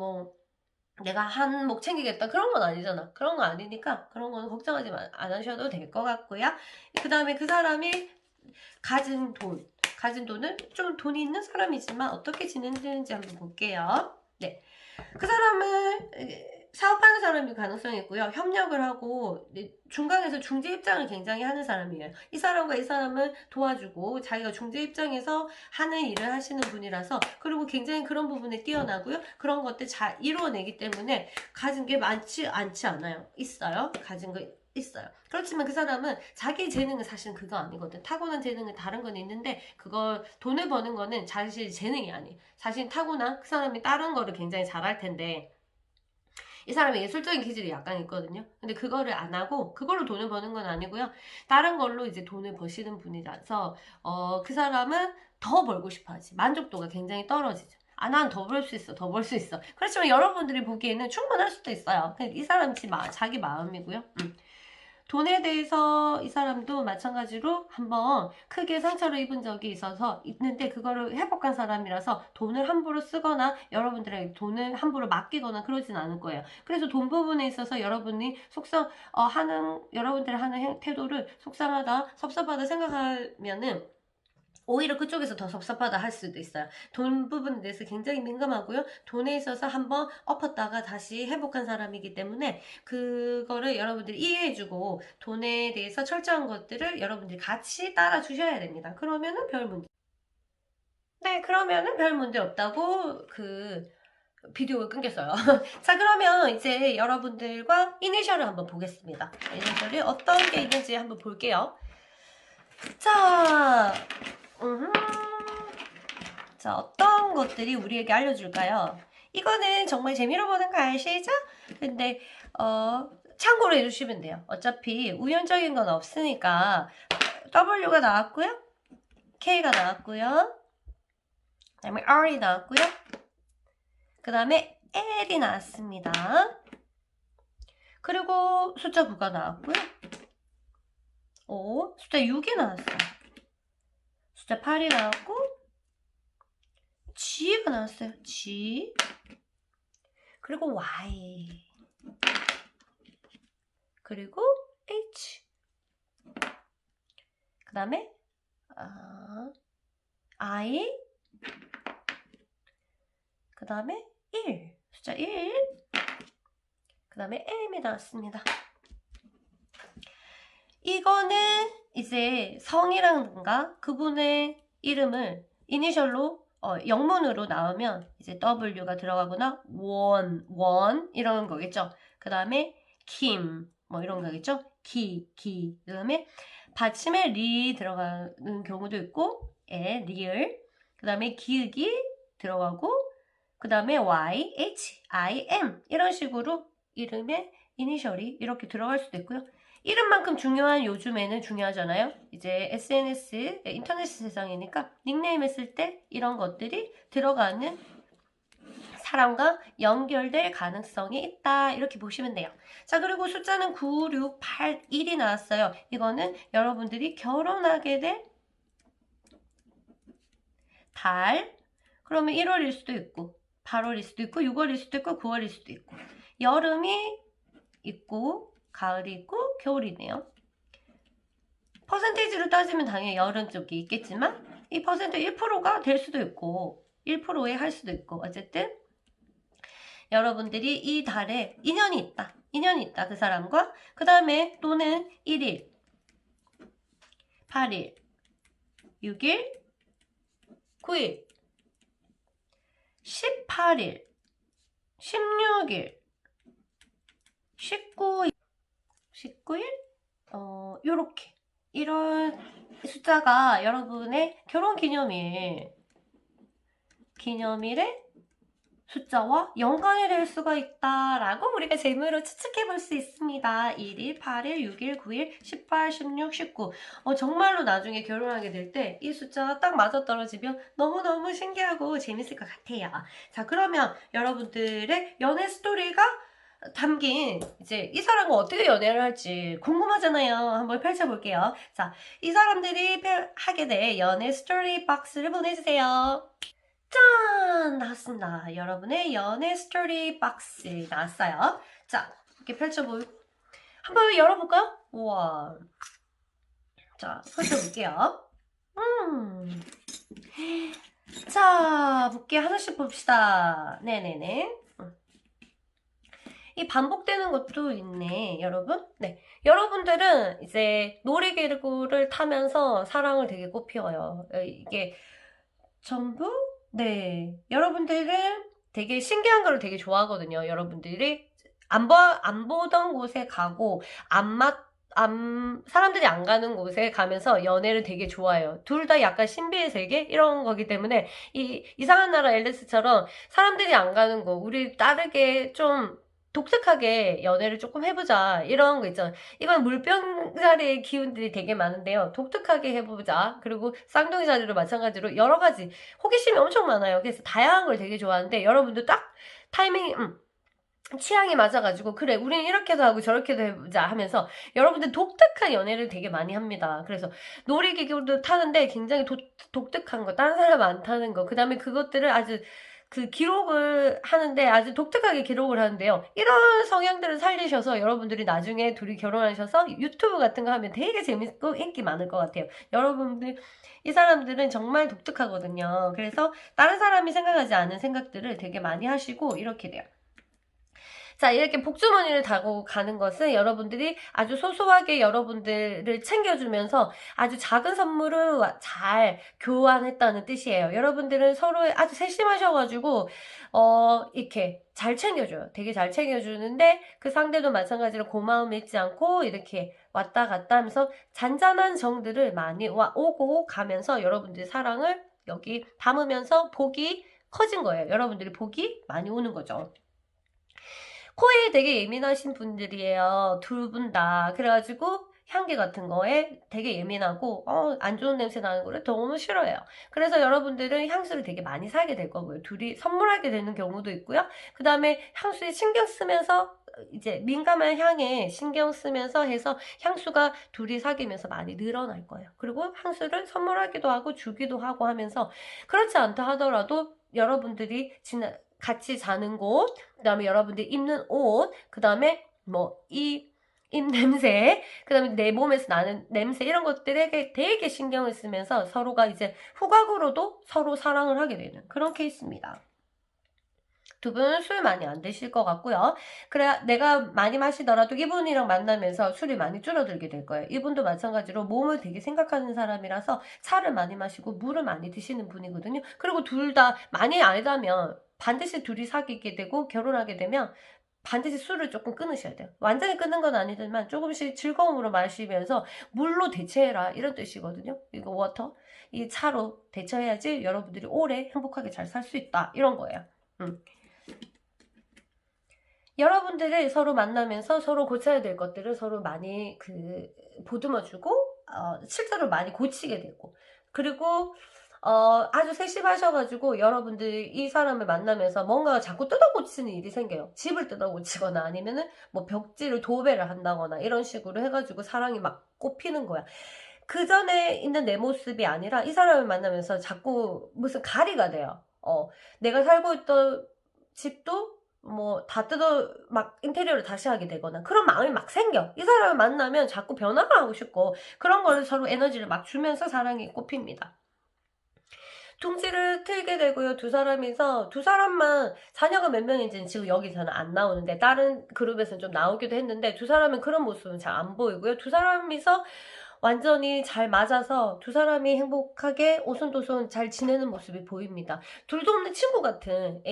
내가 한몫 챙기겠다 그런 건 아니잖아. 그런 거 아니니까 그런 거는 걱정하지 안 하셔도 될 것 같고요. 그 다음에 그 사람이 가진 돈은 좀 돈이 있는 사람이지만 어떻게 지내는지 한번 볼게요. 네, 그 사람은 사업하는 사람일 가능성이 있고요. 협력을 하고 중간에서 중재 입장을 굉장히 하는 사람이에요. 이 사람과 이 사람을 도와주고 자기가 중재 입장에서 하는 일을 하시는 분이라서 그리고 굉장히 그런 부분에 뛰어나고요. 그런 것들 잘 이루어내기 때문에 가진 게 많지 않지 않아요. 있어요. 가진 거 있어요. 그렇지만 그 사람은 자기 재능은 사실은 그거 아니거든. 타고난 재능은 다른 건 있는데 그걸 돈을 버는 거는 자신 재능이 아니에요. 자신 타고난 그 사람이 다른 거를 굉장히 잘할 텐데 이 사람이 예술적인 기질이 약간 있거든요. 근데 그거를 안 하고 그걸로 돈을 버는 건 아니고요. 다른 걸로 이제 돈을 버시는 분이라서 그 사람은 더 벌고 싶어 하지. 만족도가 굉장히 떨어지죠. 난 더 벌 수 있어. 더 벌 수 있어. 그렇지만 여러분들이 보기에는 충분할 수도 있어요. 이 사람 자기 마음이고요. 돈에 대해서 이 사람도 마찬가지로 한번 크게 상처를 입은 적이 있는데 그거를 회복한 사람이라서 돈을 함부로 쓰거나 여러분들에게 돈을 함부로 맡기거나 그러진 않을 거예요. 그래서 돈 부분에 있어서 여러분이 여러분들이 하는 태도를 속상하다, 섭섭하다 생각하면은 오히려 그쪽에서 더 섭섭하다 할 수도 있어요. 돈 부분에 대해서 굉장히 민감하고요. 돈에 있어서 한번 엎었다가 다시 회복한 사람이기 때문에 그거를 여러분들이 이해해주고 돈에 대해서 철저한 것들을 여러분들이 같이 따라주셔야 됩니다. 그러면은 별 문제. 네, 그러면은 별 문제 없다고 비디오가 끊겼어요. 자, 그러면 이제 여러분들과 이니셜을 한번 보겠습니다. 이니셜이 어떤 게 있는지 한번 볼게요. 자, 자, 어떤 것들이 우리에게 알려줄까요? 이거는 정말 재미로 보는 거 아시죠? 근데 참고로 해주시면 돼요. 어차피 우연적인 건 없으니까 W가 나왔고요. K가 나왔고요. 그 다음에 R이 나왔고요. 그 다음에 L이 나왔습니다. 그리고 숫자 9가 나왔고요. 숫자 6이 나왔어요. 숫자 8이 나왔고 G가 나왔어요. G. 그리고 Y. 그리고 H. 그 다음에 I. 그 다음에 1. 숫자 1. 그 다음에 M이 나왔습니다. 이거는 이제 성이라든가 그분의 이름을 이니셜로 영문으로 나오면 이제 W가 들어가거나 원 이런 거겠죠. 그 다음에 김 뭐 이런 거겠죠. 기. 그 다음에 받침에 리 들어가는 경우도 있고 리을. 그 다음에 기읍이 들어가고 그 다음에 Y, H, I, M 이런 식으로 이름에 이니셜이 이렇게 들어갈 수도 있고요. 이름만큼 중요한 요즘에는 중요하잖아요. 이제 SNS, 인터넷 세상이니까 닉네임 했을 때 이런 것들이 들어가는 사람과 연결될 가능성이 있다. 이렇게 보시면 돼요. 자, 그리고 숫자는 9, 6, 8, 1이 나왔어요. 이거는 여러분들이 결혼하게 될 달. 그러면 1월일 수도 있고 8월일 수도 있고 6월일 수도 있고 9월일 수도 있고 여름이 있고 가을이 있고 겨울이네요. 퍼센테이지로 따지면 당연히 여름 쪽이 있겠지만 이 퍼센트 1%가 될 수도 있고 1%에 할 수도 있고 어쨌든 여러분들이 이 달에 인연이 있다 그 사람과. 그 다음에 또는 1일 8일 6일 9일 18일 16일 19일 요렇게 이런 숫자가 여러분의 결혼 기념일의 숫자와 연관이 될 수가 있다라고 우리가 재미로 추측해 볼 수 있습니다. 1일, 8일, 6일, 9일, 18, 16, 19. 정말로 나중에 결혼하게 될 때 이 숫자가 딱 맞아떨어지면 너무너무 신기하고 재밌을 것 같아요. 자, 그러면 여러분들의 연애 스토리가 담긴 이제 이 사람과 어떻게 연애를 할지 궁금하잖아요. 한번 펼쳐볼게요. 자, 이 사람들이 하게 될 연애 스토리 박스를 보내주세요. 짠! 나왔습니다. 여러분의 연애 스토리 박스 나왔어요. 자, 이렇게 펼쳐보고 한번 열어볼까요? 우와. 자, 펼쳐볼게요. 자, 볼게요. 하나씩 봅시다. 네네네. 이 반복되는 것도 있네, 여러분. 네. 여러분들은 이제 놀이기구를 타면서 사랑을 되게 꽃피워요. 이게 전부 네. 여러분들은 되게 신기한 걸 되게 좋아하거든요. 여러분들이 안 보던 곳에 가고, 사람들이 안 가는 곳에 가면서 연애를 되게 좋아해요. 둘 다 약간 신비의 세계? 이런 거기 때문에, 이상한 나라 앨리스처럼 사람들이 안 가는 곳, 우리 다르게 좀 독특하게 연애를 조금 해보자. 이런 거 있잖아요. 이건 물병자리의 기운들이 되게 많은데요. 독특하게 해보자. 그리고 쌍둥이 자리로 마찬가지로 여러 가지 호기심이 엄청 많아요. 그래서 다양한 걸 되게 좋아하는데 여러분도 딱 타이밍이 취향이 맞아가지고 그래 우리는 이렇게도 하고 저렇게도 해보자 하면서 여러분들 독특한 연애를 되게 많이 합니다. 그래서 놀이기구도 타는데 굉장히 독특한 거, 다른 사람 안 타는 거, 그 다음에 그것들을 아주 기록을 하는데 아주 독특하게 기록을 하는데요. 이런 성향들을 살리셔서 여러분들이 나중에 둘이 결혼하셔서 유튜브 같은 거 하면 되게 재밌고 인기 많을 것 같아요. 여러분들 이 사람들은 정말 독특하거든요. 그래서 다른 사람이 생각하지 않은 생각들을 되게 많이 하시고 이렇게 돼요. 자, 이렇게 복주머니를 달고 가는 것은 여러분들이 아주 소소하게 여러분들을 챙겨주면서 아주 작은 선물을 잘 교환했다는 뜻이에요. 여러분들은 서로에 아주 세심하셔가지고, 이렇게 잘 챙겨줘요. 되게 잘 챙겨주는데, 그 상대도 마찬가지로 고마움 잊지 않고, 이렇게 왔다 갔다 하면서 잔잔한 정들을 많이 오고 가면서 여러분들의 사랑을 여기 담으면서 복이 커진 거예요. 여러분들이 복이 많이 오는 거죠. 코에 되게 예민하신 분들이에요. 둘 분 다. 그래가지고 향기 같은 거에 되게 예민하고 안 좋은 냄새 나는 거를 너무 싫어해요. 그래서 여러분들은 향수를 되게 많이 사게 될 거고요. 둘이 선물하게 되는 경우도 있고요. 그 다음에 향수에 신경 쓰면서 이제 민감한 향에 신경 쓰면서 해서 향수가 둘이 사귀면서 많이 늘어날 거예요. 그리고 향수를 선물하기도 하고 주기도 하고 하면서 그렇지 않다 하더라도 여러분들이 같이 자는 곳, 그 다음에 여러분들이 입는 옷, 그 다음에 입 냄새, 그 다음에 내 몸에서 나는 냄새, 이런 것들에 되게 신경을 쓰면서 서로가 이제 후각으로도 서로 사랑을 하게 되는 그런 케이스입니다. 두 분은 술 많이 안 드실 것 같고요. 그래 내가 많이 마시더라도 이분이랑 만나면서 술이 많이 줄어들게 될 거예요. 이분도 마찬가지로 몸을 되게 생각하는 사람이라서 차를 많이 마시고 물을 많이 드시는 분이거든요. 그리고 둘 다 많이 알다면 반드시 둘이 사귀게 되고 결혼하게 되면 반드시 술을 조금 끊으셔야 돼요. 완전히 끊는 건 아니지만 조금씩 즐거움으로 마시면서 물로 대체해라 이런 뜻이거든요. 이거 워터, 이 차로 대처해야지 여러분들이 오래 행복하게 잘 살 수 있다 이런 거예요. 여러분들을 서로 만나면서 서로 고쳐야 될 것들을 서로 많이 보듬어주고 실제로 많이 고치게 되고 그리고 아주 세심하셔가지고 여러분들이 이 사람을 만나면서 뭔가 자꾸 뜯어고치는 일이 생겨요. 집을 뜯어고치거나 아니면은 뭐 벽지를 도배를 한다거나 이런 식으로 해가지고 사랑이 막 꽃피는 거야. 그 전에 있는 내 모습이 아니라 이 사람을 만나면서 자꾸 무슨 가리가 돼요. 내가 살고 있던 집도 뭐 다 막 인테리어를 다시 하게 되거나 그런 마음이 막 생겨. 이 사람을 만나면 자꾸 변화가 하고 싶고 그런 거를 서로 에너지를 막 주면서 사랑이 꽃핍니다. 둥지를 틀게 되고요. 두 사람만 자녀가 몇 명인지는 지금 여기서는 안 나오는데 다른 그룹에서는 좀 나오기도 했는데 두 사람은 그런 모습은 잘 안 보이고요. 두 사람이서 완전히 잘 맞아서 두 사람이 행복하게 오손도손 잘 지내는 모습이 보입니다. 둘도 없는 친구 같은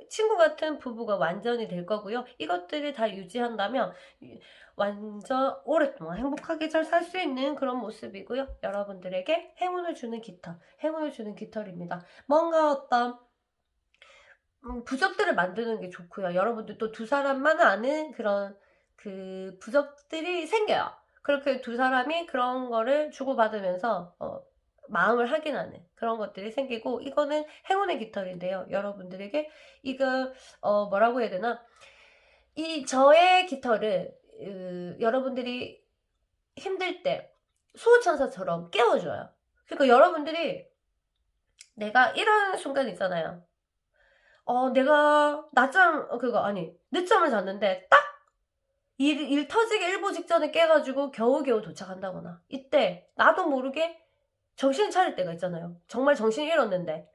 친구 같은 부부가 완전히 될 거고요. 이것들을 다 유지한다면 완전 오랫동안 행복하게 잘 살 수 있는 그런 모습이고요. 여러분들에게 행운을 주는 깃털입니다. 뭔가 어떤 부적들을 만드는 게 좋고요. 여러분들 또 두 사람만 아는 그런 부적들이 생겨요. 그렇게 두 사람이 그런 거를 주고받으면서 마음을 확인하는 그런 것들이 생기고 이거는 행운의 깃털인데요. 여러분들에게 이거 뭐라고 해야 되나? 이 저의 깃털을 여러분들이 힘들 때 수호천사처럼 깨워줘요. 그러니까 여러분들이 내가 이런 순간 있잖아요. 내가 늦잠을 잤는데 딱 일 터지기 일보 직전에 깨가지고 겨우겨우 도착한다거나 이때 나도 모르게 정신 차릴 때가 있잖아요. 정말 정신 잃었는데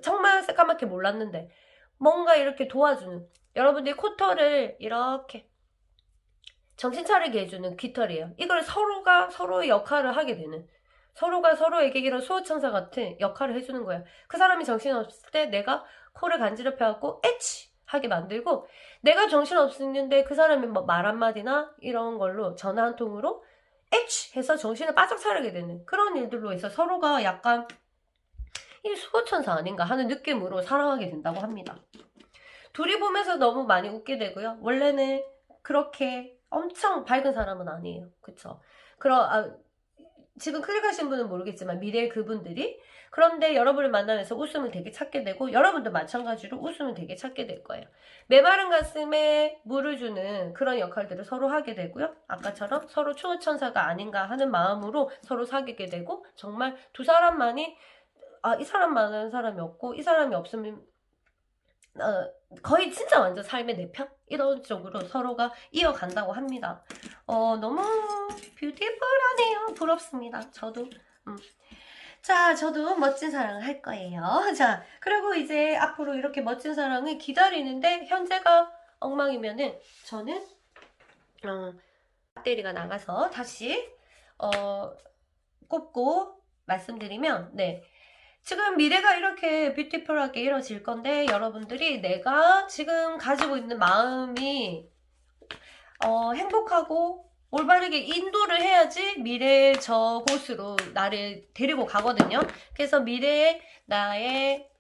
정말 새까맣게 몰랐는데 뭔가 이렇게 도와주는 여러분들이 코털을 이렇게 정신 차리게 해주는 깃털이에요. 이걸 서로가 서로의 역할을 하게 되는 서로가 서로에게 이런 수호천사 같은 역할을 해주는 거예요. 그 사람이 정신없을 때 내가 코를 간지럽혀갖고 에치! 하게 만들고 내가 정신없는데 그 사람이 뭐 말 한마디나 이런 걸로 전화 한 통으로 에치! 해서 정신을 바짝 차리게 되는 그런 일들로 해서 서로가 약간 이 수호천사 아닌가 하는 느낌으로 사랑하게 된다고 합니다. 둘이 보면서 너무 많이 웃게 되고요. 원래는 그렇게 엄청 밝은 사람은 아니에요. 그쵸? 지금 클릭하신 분은 모르겠지만 미래의 그분들이 그런데 여러분을 만나면서 웃음을 되게 찾게 되고 여러분도 마찬가지로 웃음을 되게 찾게 될 거예요. 메마른 가슴에 물을 주는 그런 역할들을 서로 하게 되고요. 아까처럼 서로 추호천사가 아닌가 하는 마음으로 서로 사귀게 되고 정말 두 사람만이 이 사람만은 사람이 없고 이 사람이 없으면 거의 진짜 완전 삶의 내 편? 이런 쪽으로 서로가 이어간다고 합니다. 너무 뷰티풀하네요. 부럽습니다. 저도. 자, 저도 멋진 사랑을 할 거예요. 자, 그리고 이제 앞으로 이렇게 멋진 사랑을 기다리는데 현재가 엉망이면은 저는 배터리가 나가서 다시 꼽고 말씀드리면, 네. 지금 미래가 이렇게 뷰티풀하게 이루어질 건데, 여러분들이 내가 지금 가지고 있는 마음이 행복하고 올바르게 인도를 해야지 미래의 저곳으로 나를 데리고 가거든요. 그래서 미래의 나의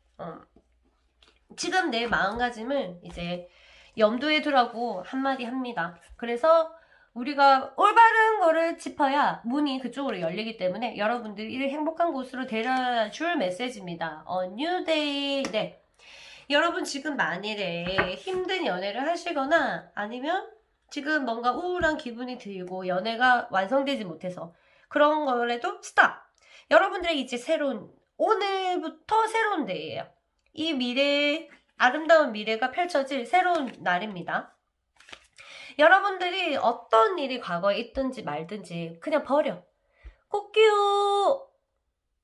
지금 내 마음가짐을 이제 염두에 두라고 한마디 합니다. 그래서 우리가 올바른 거를 짚어야 문이 그쪽으로 열리기 때문에 여러분들이 이 행복한 곳으로 데려다 줄 메시지입니다. New Day. 네. 여러분 지금 만일에 힘든 연애를 하시거나 아니면 지금 뭔가 우울한 기분이 들고 연애가 완성되지 못해서 그런 거라도 스탑! 여러분들의 이제 오늘부터 새로운 데이에요. 이 미래, 아름다운 미래가 펼쳐질 새로운 날입니다. 여러분들이 어떤 일이 과거에 있든지 말든지 그냥 버려. 꽃기우!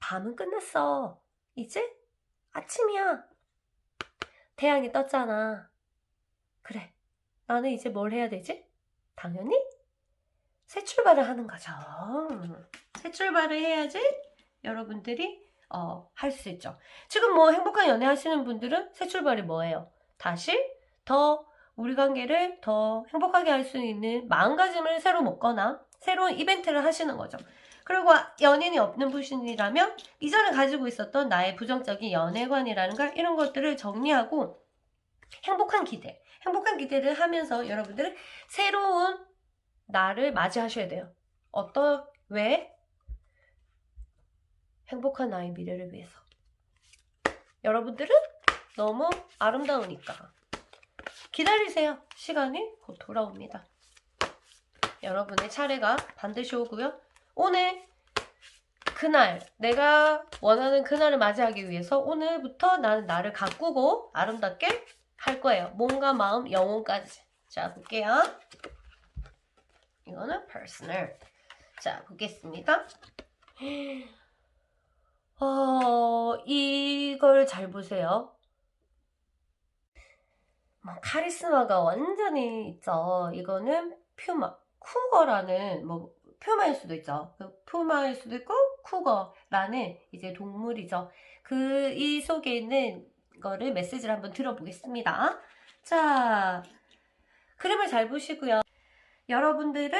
밤은 끝났어. 이제 아침이야. 태양이 떴잖아. 그래. 나는 이제 뭘 해야 되지? 당연히 새 출발을 하는 거죠. 새 출발을 해야지 여러분들이 할 수 있죠. 지금 뭐 행복한 연애 하시는 분들은 새 출발이 뭐예요? 다시 더 우리 관계를 더 행복하게 할 수 있는 마음가짐을 새로 먹거나 새로운 이벤트를 하시는 거죠. 그리고 연인이 없는 분이라면 이전에 가지고 있었던 나의 부정적인 연애관이라는 걸 이런 것들을 정리하고 행복한 기대를 하면서 여러분들은 새로운 나를 맞이하셔야 돼요. 왜? 행복한 나의 미래를 위해서. 여러분들은 너무 아름다우니까. 기다리세요. 시간이 곧 돌아옵니다. 여러분의 차례가 반드시 오고요. 오늘 그날 내가 원하는 그날을 맞이하기 위해서 오늘부터 나는 나를 가꾸고 아름답게 할 거예요. 몸과 마음, 영혼까지. 자, 볼게요. 이거는 personal. 자, 보겠습니다. 이걸 잘 보세요. 카리스마가 완전히 있죠. 이거는 퓨마, 쿠거라는 퓨마일 수도 있죠. 퓨마일 수도 있고 쿠거라는 이제 동물이죠. 이 속에 있는 거를 메시지를 한번 들어보겠습니다. 자, 그림을 잘 보시고요. 여러분들은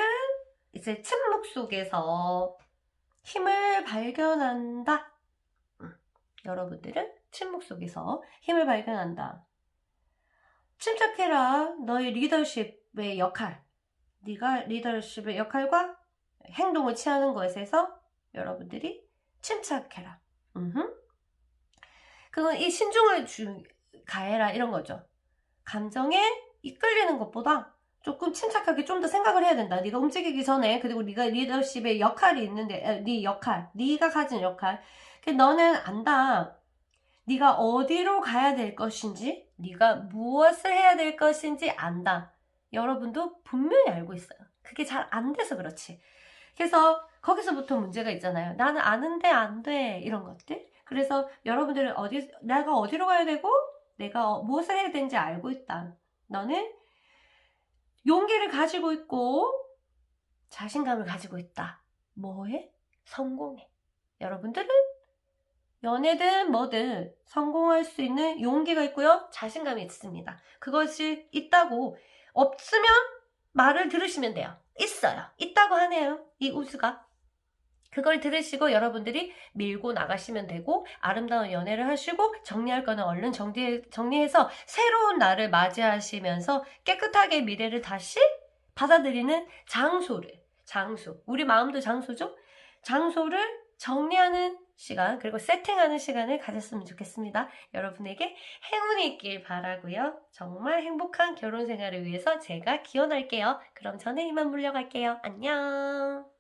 이제 침묵 속에서 힘을 발견한다. 여러분들은 침묵 속에서 힘을 발견한다. 침착해라. 너의 리더십의 역할. 네가 리더십의 역할과 행동을 취하는 것에서 여러분들이 침착해라. 그건 이 신중을 가해라 이런 거죠. 감정에 이끌리는 것보다 조금 침착하게 좀 더 생각을 해야 된다. 네가 움직이기 전에. 그리고 네가 리더십의 역할이 있는데 네가 가진 역할. 너는 안다. 네가 어디로 가야 될 것인지, 네가 무엇을 해야 될 것인지 안다. 여러분도 분명히 알고 있어요. 그게 잘 안 돼서 그렇지. 그래서 거기서부터 문제가 있잖아요. 나는 아는데 안 돼. 이런 것들. 그래서 여러분들은 내가 어디로 가야 되고 내가 무엇을 해야 되는지 알고 있다. 너는 용기를 가지고 있고 자신감을 가지고 있다. 뭐해? 성공해. 여러분들은 연애든 뭐든 성공할 수 있는 용기가 있고요. 자신감이 있습니다. 그것이 있다고 없으면 말을 들으시면 돼요. 있어요. 있다고 하네요. 이 우수가. 그걸 들으시고 여러분들이 밀고 나가시면 되고 아름다운 연애를 하시고 정리할 거는 얼른 정리해서 새로운 날을 맞이하시면서 깨끗하게 미래를 다시 받아들이는 장소. 우리 마음도 장소죠. 장소를 정리하는 시간 그리고 세팅하는 시간을 가졌으면 좋겠습니다. 여러분에게 행운이 있길 바라고요. 정말 행복한 결혼 생활을 위해서 제가 기원할게요. 그럼 저는 이만 물러갈게요. 안녕.